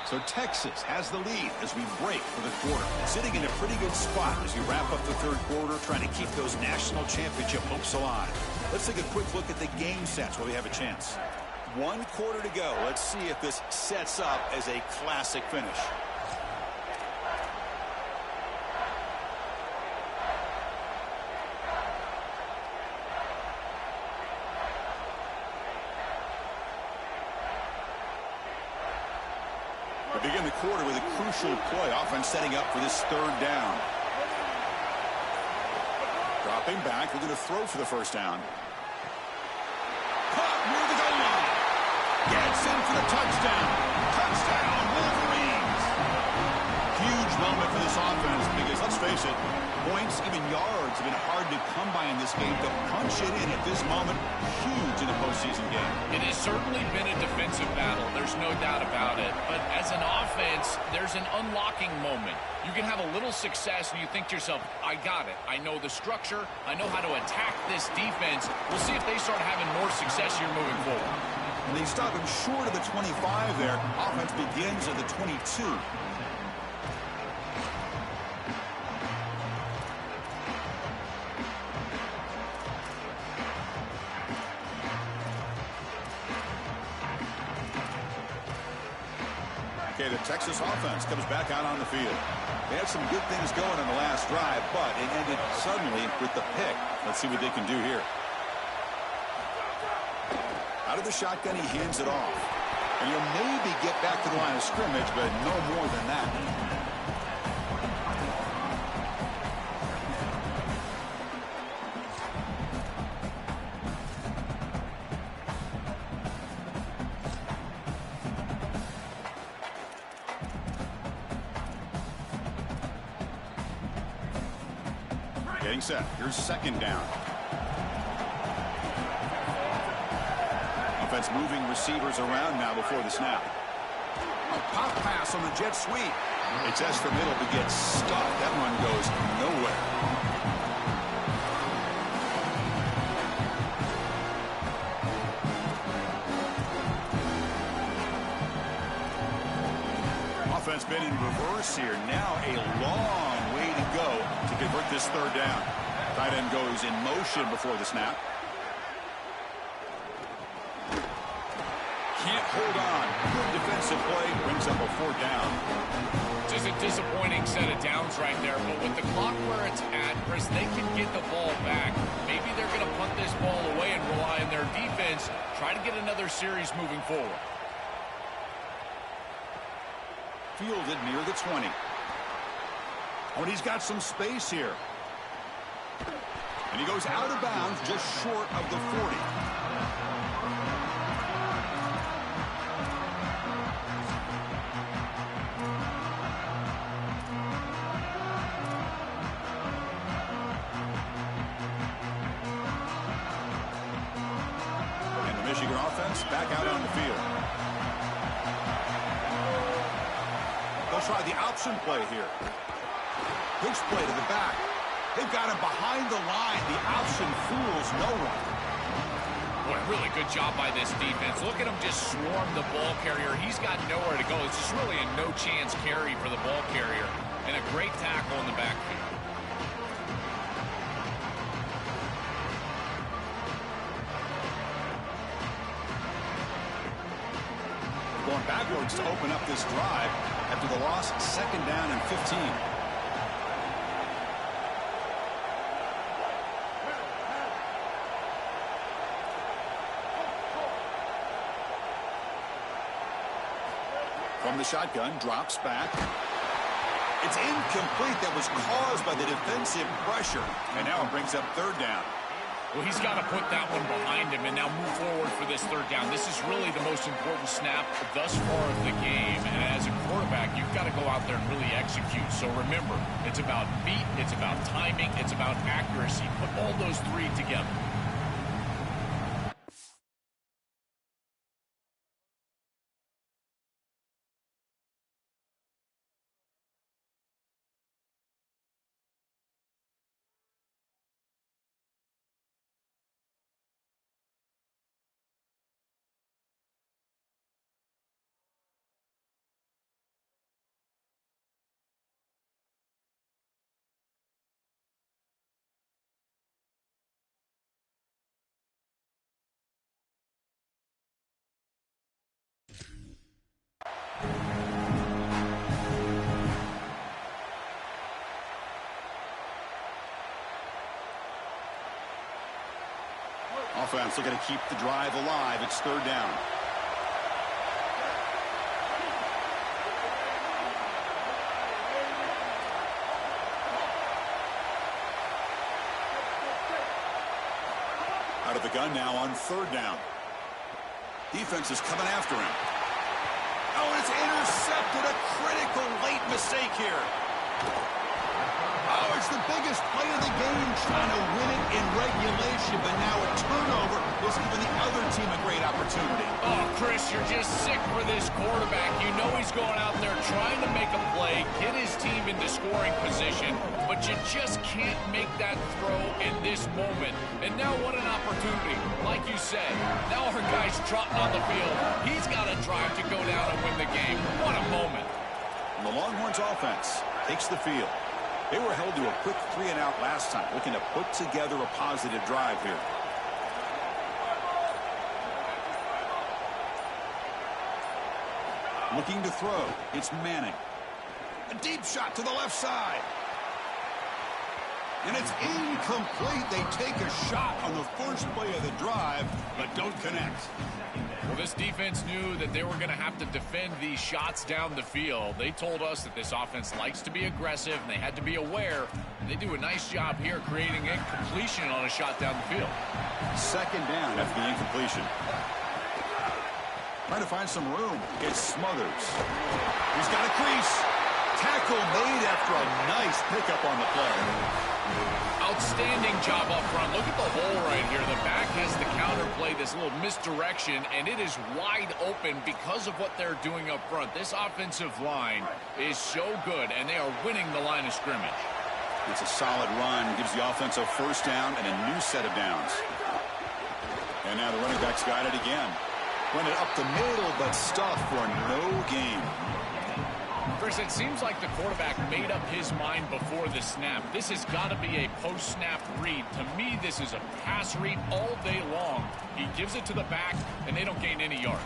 So Texas has the lead as we break for the quarter. Sitting in a pretty good spot as we wrap up the 3rd quarter, trying to keep those national championship hopes alive. Let's take a quick look at the game sets while we have a chance. 1 quarter to go. Let's see if this sets up as a classic finish. We begin the quarter with a crucial play. Offense setting up for this 3rd down. Dropping back. We're going to throw for the 1st down. Caught near the goal line. Gets in for the touchdown. Touchdown, Wolverines. Huge moment for this offense because, let's face it, points, even yards, have been hard to come by in this game. To punch it in at this moment, huge in a postseason game. It has certainly been a defensive battle. There's no doubt about it. But as an offense, there's an unlocking moment. You can have a little success and you think to yourself, I got it. I know the structure. I know how to attack this defense. We'll see if they start having more success here moving forward. And they stop him short of the 25 there. Offense begins at the 22. Okay, the Texas offense comes back out on the field. They had some good things going on the last drive, but it ended suddenly with the pick. Let's see what they can do here. Out of the shotgun, he hands it off. And he'll maybe get back to the line of scrimmage, but no more than that. Getting set. Here's 2nd down. Offense moving receivers around now before the snap. A pop pass on the jet sweep. It's Esther Middle to get stuffed. That run goes nowhere. Offense been in reverse here. Now a long way to go to convert this 3rd down. Tight end goes in motion before the snap. Can't hold on. Good defensive play. Brings up a 4th down. Just a disappointing set of downs right there. But with the clock where it's at, Chris, they can get the ball back. Maybe they're going to punt this ball away and rely on their defense. Try to get another series moving forward. Fielded near the 20. Oh, and he's got some space here. And he goes out of bounds just short of the 40. And the Michigan offense back out on the field. They'll try the option play here. Pitch play to the back. They've got him behind the line. The option fools no one. Boy, really good job by this defense. Look at him just swarm the ball carrier. He's got nowhere to go. It's just really a no-chance carry for the ball carrier. And a great tackle in the backfield. Going backwards to open up this drive after the loss. 2nd down and 15. From the shotgun, drops back. It's incomplete. That was caused by the defensive pressure. And now it brings up third down. Well, he's got to put that one behind him and now move forward for this third down. This is really the most important snap thus far of the game. And as a quarterback, you've got to go out there and really execute. So remember, it's about feet, it's about timing, it's about accuracy. Put all those three together. Offense looking to keep the drive alive. It's third down. Out of the gun now on third down. Defense is coming after him. Oh, and it's intercepted. A critical late mistake here. Oh, it's the biggest play of the game, trying to win it in regulation, but now a turnover is giving the other team a great opportunity. Oh, Chris, you're just sick for this quarterback. You know he's going out there trying to make a play, get his team into scoring position, but you just can't make that throw in this moment. And now what an opportunity. Like you said, now our guy's trotting on the field. He's got a drive to go down and win the game. What a moment. And the Longhorns offense takes the field. They were held to a quick 3-and-out last time, looking to put together a positive drive here. Looking to throw. It's Manning. A deep shot to the left side. And it's incomplete. They take a shot on the first play of the drive, but don't connect. Well, this defense knew that they were going to have to defend these shots down the field. They told us that this offense likes to be aggressive, and they had to be aware. And they do a nice job here creating incompletion on a shot down the field. Second down after the incompletion. Trying to find some room. It's Smothers. He's got a crease. Tackle made after a nice pickup on the play. Outstanding job up front. Look at the hole right here. The back has the counter play, this little misdirection, and it is wide open because of what they're doing up front. This offensive line is so good, and they are winning the line of scrimmage. It's a solid run. Gives the offense a first down and a new set of downs. And now the running back's got it again. Run it up the middle, but stuffed for no gain. Chris, it seems like the quarterback made up his mind before the snap. This has got to be a post-snap read. To me, this is a pass read all day long. He gives it to the back, and they don't gain any yards.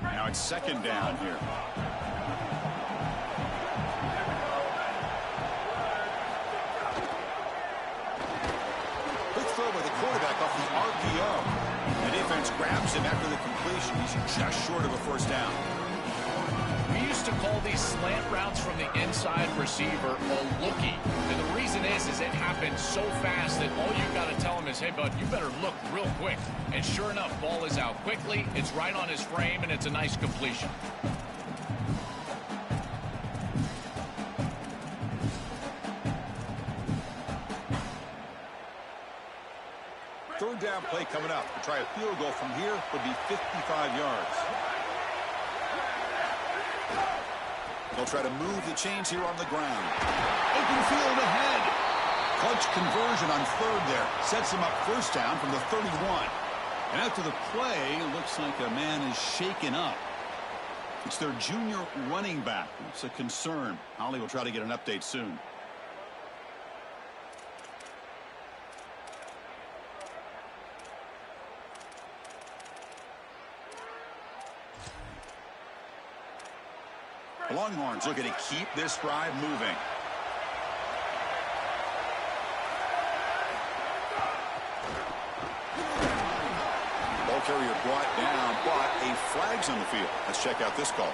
Now it's second down here. Quick throw by the quarterback off the RPO. The defense grabs him after the completion. He's just short of a first down. We used to call these slant routes from the inside receiver a lookie. And the reason is it happens so fast that all you got to tell him is, hey, bud, you better look real quick. And sure enough, ball is out quickly. It's right on his frame, and it's a nice completion. Third down play coming up. To try a field goal from here would be 55 yards. They'll try to move the chains here on the ground. Open field ahead. Clutch conversion on third there. Sets them up first down from the 31. And after the play, looks like a man is shaken up. It's their junior running back. It's a concern. Holly will try to get an update soon. The Longhorns looking to keep this drive moving. carrier brought down, but a flag's on the field. Let's check out this call.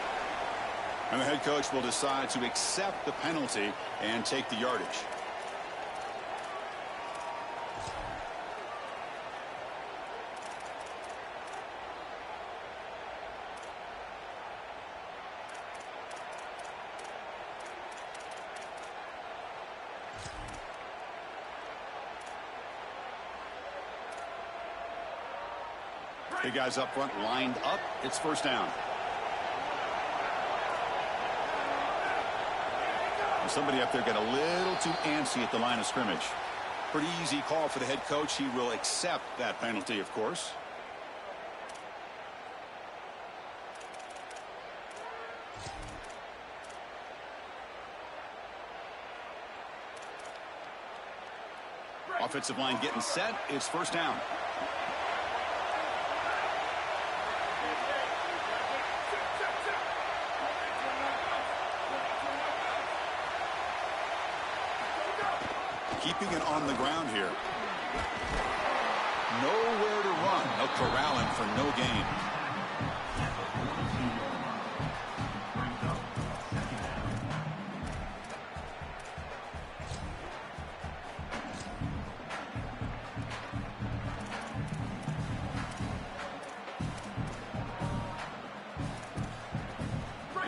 And the head coach will decide to accept the penalty and take the yardage. The guys up front lined up. It's first down. And somebody up there got a little too antsy at the line of scrimmage. Pretty easy call for the head coach. He will accept that penalty, of course. Offensive line getting set. It's first down. Keeping it on the ground here. Nowhere to run. They'll corral him for no gain.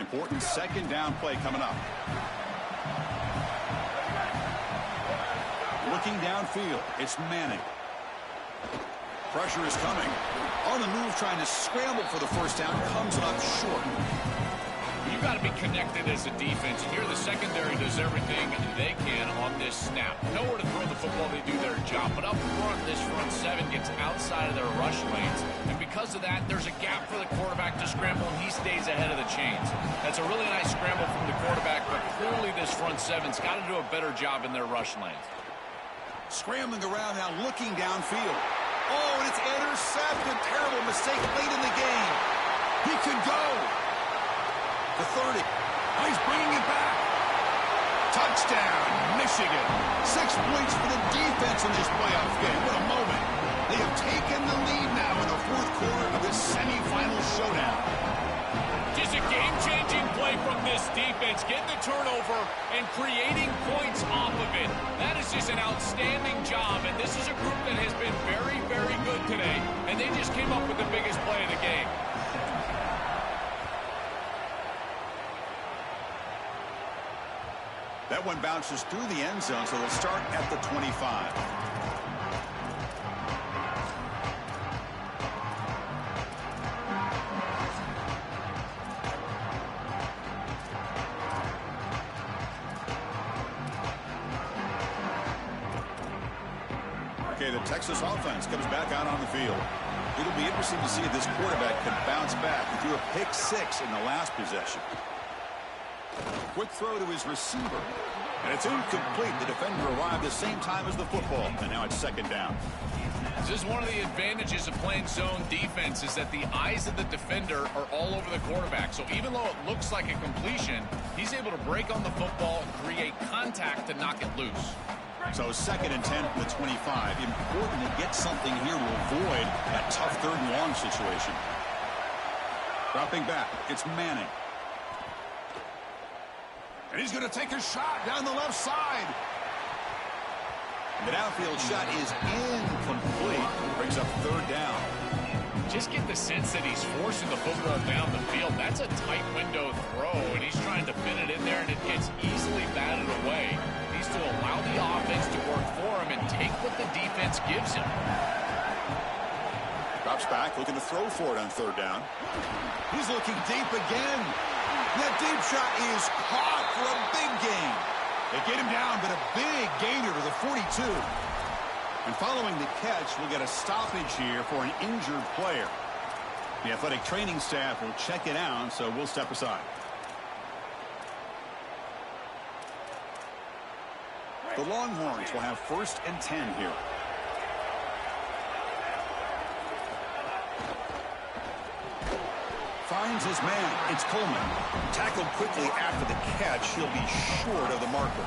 Important second down play coming up. Looking downfield, it's Manning. Pressure is coming. On the move, trying to scramble for the first down, comes up short. You've got to be connected as a defense. Here, the secondary does everything they can on this snap. Nowhere to throw the football, they do their job. But up front, this front seven gets outside of their rush lanes. And because of that, there's a gap for the quarterback to scramble, and he stays ahead of the chains. That's a really nice scramble from the quarterback, but clearly this front seven's got to do a better job in their rush lanes. Scrambling around now, looking downfield. Oh, and it's intercepted. Terrible mistake late in the game. He could go. The 30. Oh, he's bringing it back. Touchdown, Michigan. 6 points for the defense in this playoff game. What a moment. They have taken the lead now in the fourth quarter of this semifinal showdown. Just a game-changing play from this defense, getting the turnover and creating points off of it. That is just an outstanding job, and this is a group that has been very, very good today, and they just came up with the biggest play of the game. That one bounces through the end zone, so they'll start at the 25. Okay, the Texas offense comes back out on the field. It'll be interesting to see if this quarterback can bounce back. He threw a pick 6 in the last possession. Quick throw to his receiver. And it's incomplete. The defender arrived at the same time as the football. And now it's second down. This is one of the advantages of playing zone defense is that the eyes of the defender are all over the quarterback. So even though it looks like a completion, he's able to break on the football and create contact to knock it loose. So second and 10 from the 25. Important to get something here to avoid that tough third and long situation. Dropping back. It's Manning. And he's going to take a shot down the left side. The downfield shot is incomplete. Brings up third down. Just get the sense that he's forcing the football down the field. That's a tight window throw, and he's trying to fit it in there, and it gets easily batted away. He needs to allow the offense to work for him and take what the defense gives him. Drops back, looking to throw for it on third down. He's looking deep again. That deep shot is caught for a big gain. They get him down, but a big gainer to the 42. And following the catch, we'll get a stoppage here for an injured player. The athletic training staff will check it out, so we'll step aside. The Longhorns will have first and 10 here. Finds his man. It's Coleman. Tackled quickly after the catch. He'll be short of the marker.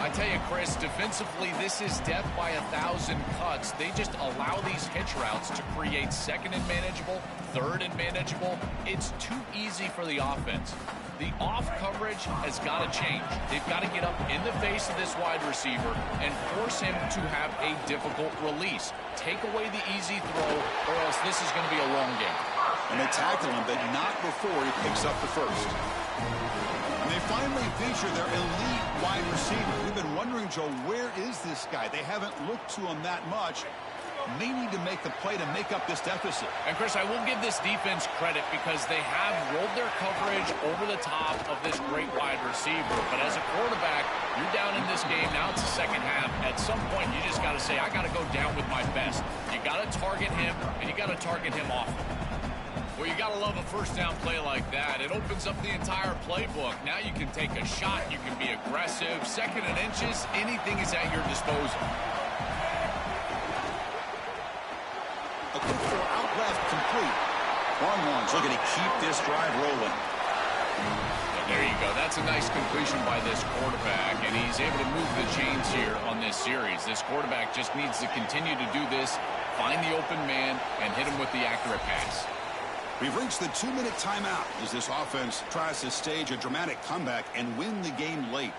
I I tell you, Chris, defensively, this is death by 1,000 cuts. They just allow these hitch routes to create second and manageable, third and manageable. It's too easy for the offense. The off coverage has got to change. They've got to get up in the face of this wide receiver and force him to have a difficult release. Take away the easy throw, or else this is going to be a long game. And they tackle him, but not before he picks up the first. And they finally feature their elite wide receiver. We've been wondering, Joe, where is this guy? They haven't looked to him that much. They need to make the play to make up this deficit. And, Chris, I will give this defense credit because they have rolled their coverage over the top of this great wide receiver. But as a quarterback, you're down in this game. Now it's the second half. At some point, you just got to say, I got to go down with my best. You got to target him, and you got to target him often. Well, you got to love a first down play like that. It opens up the entire playbook. Now you can take a shot. You can be aggressive. Second and inches, anything is at your disposal. A quick throw out left, complete. Longhorns looking to keep this drive rolling. And there you go. That's a nice completion by this quarterback, and he's able to move the chains here on this series. This quarterback just needs to continue to do this, find the open man, and hit him with the accurate pass. We've reached the 2-minute timeout as this offense tries to stage a dramatic comeback and win the game late.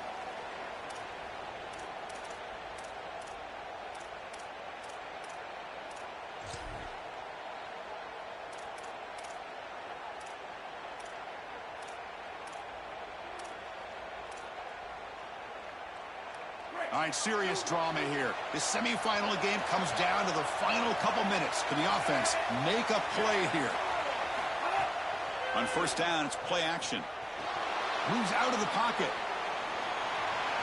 All right, serious drama here. This semifinal game comes down to the final couple minutes. Can the offense make a play here? On first down, it's play action. Moves out of the pocket.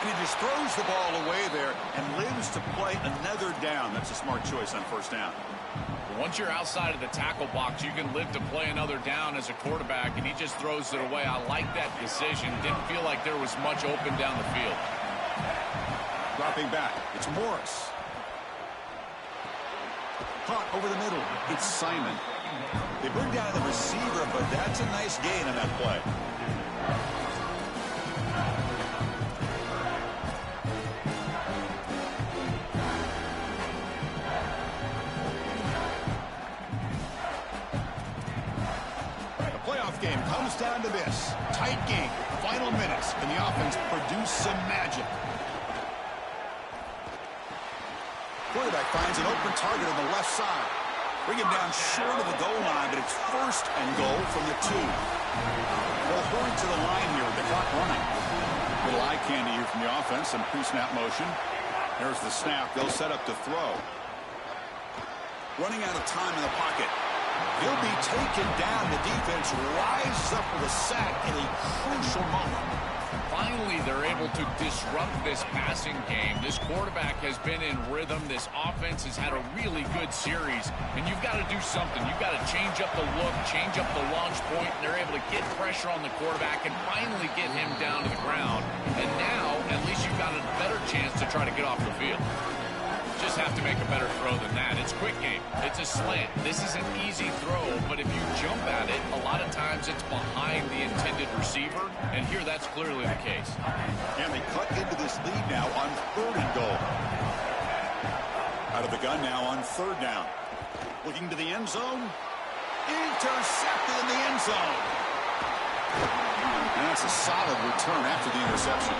And he just throws the ball away there and lives to play another down. That's a smart choice on first down. Once you're outside of the tackle box, you can live to play another down as a quarterback, and he just throws it away. I like that decision. Didn't feel like there was much open down the field. Dropping back, it's Morris. Caught over the middle, it's Simon. They bring down the receiver, but that's a nice gain on that play. The playoff game comes down to this. Tight game, final minutes. Can the offense produce some magic? Quarterback finds an open target on the left side. Bring him down short of the goal line, but it's first and goal from the 2. They'll hurry to the line here with the clock running. Little eye candy here from the offense and pre-snap motion. There's the snap. They'll set up to throw. Running out of time in the pocket. He'll be taken down. The defense rises up with a sack in a crucial moment. Finally, they're able to disrupt this passing game. This quarterback has been in rhythm. This offense has had a really good series. And you've got to do something. You've got to change up the look, change up the launch point. And they're able to get pressure on the quarterback and finally get him down to the ground. And now, at least you've got a better chance to try to get off the field. Just have to make a better throw than that. It's quick game. It's a slant. This is an easy throw, but if you jump at it, a lot of times it's behind the intended receiver, and here that's clearly the case. And they cut into this lead now on 3rd and goal. Out of the gun now on 3rd down. Looking to the end zone. Intercepted in the end zone. And that's a solid return after the interception.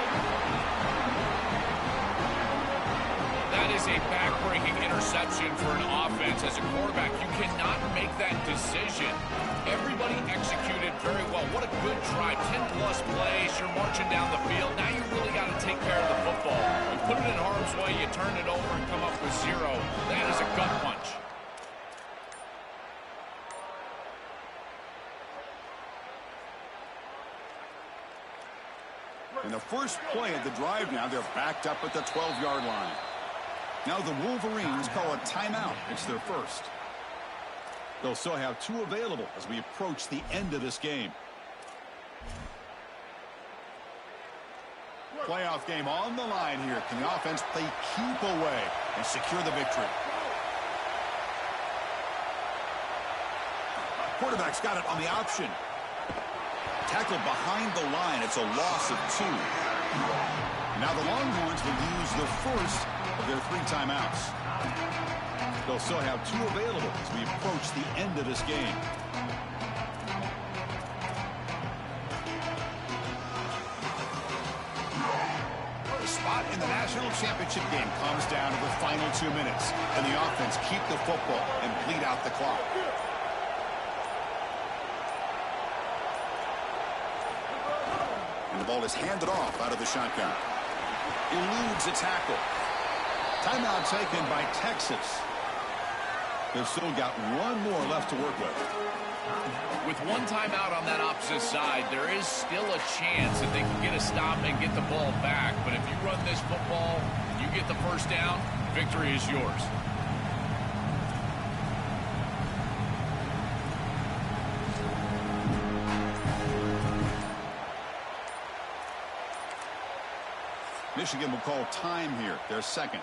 That is a back-breaking interception for an offense. As a quarterback, you cannot make that decision. Everybody executed very well. What a good drive. 10-plus plays. You're marching down the field. Now you really got to take care of the football. You put it in harm's way, you turn it over and come up with 0. That is a gut punch. In the first play of the drive now, they're backed up at the 12-yard line. Now the Wolverines call a timeout. It's their first. They'll still have 2 available as we approach the end of this game. Playoff game on the line here. Can the offense play keep away and secure the victory? Quarterback's got it on the option. Tackled behind the line. It's a loss of 2. Now the Longhorns will use the first of their 3 timeouts. They'll still have 2 available as we approach the end of this game. The spot in the national championship game comes down to the final 2 minutes, and the offense keep the football and bleed out the clock. And the ball is handed off out of the shotgun. Eludes a tackle. Timeout taken by Texas. They've still got 1 more left to work with. With 1 timeout on that opposite side, there is still a chance that they can get a stop and get the ball back. But if you run this football, you get the first down, victory is yours. Michigan will call time here, their second.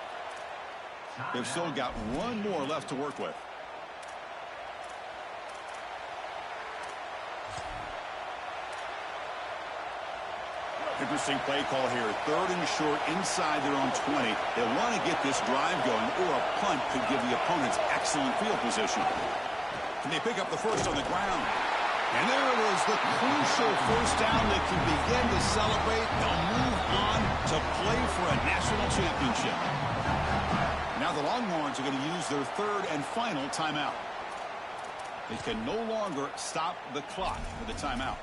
They've still got 1 more left to work with. Interesting play call here. 3rd and short inside their own 20. They want to get this drive going, or a punt could give the opponents excellent field position. Can they pick up the first on the ground? And there it is, the crucial first down that can begin to celebrate. They'll move on to play for a national championship. Now the Longhorns are going to use their 3rd and final timeout. They can no longer stop the clock with the timeout.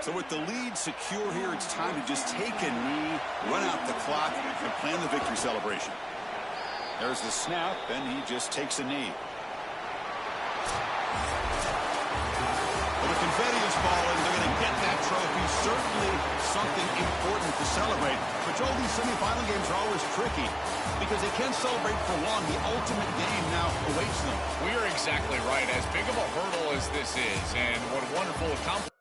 So with the lead secure here, it's time to just take a knee, run out the clock, and plan the victory celebration. There's the snap, and he just takes a knee. Well, the confetti is falling. They're going to get that trophy. Certainly something important to celebrate. But Joel, these semifinal games are always tricky because they can't celebrate for long. The ultimate game now awaits them. We are exactly right. As big of a hurdle as this is, and what a wonderful accomplishment.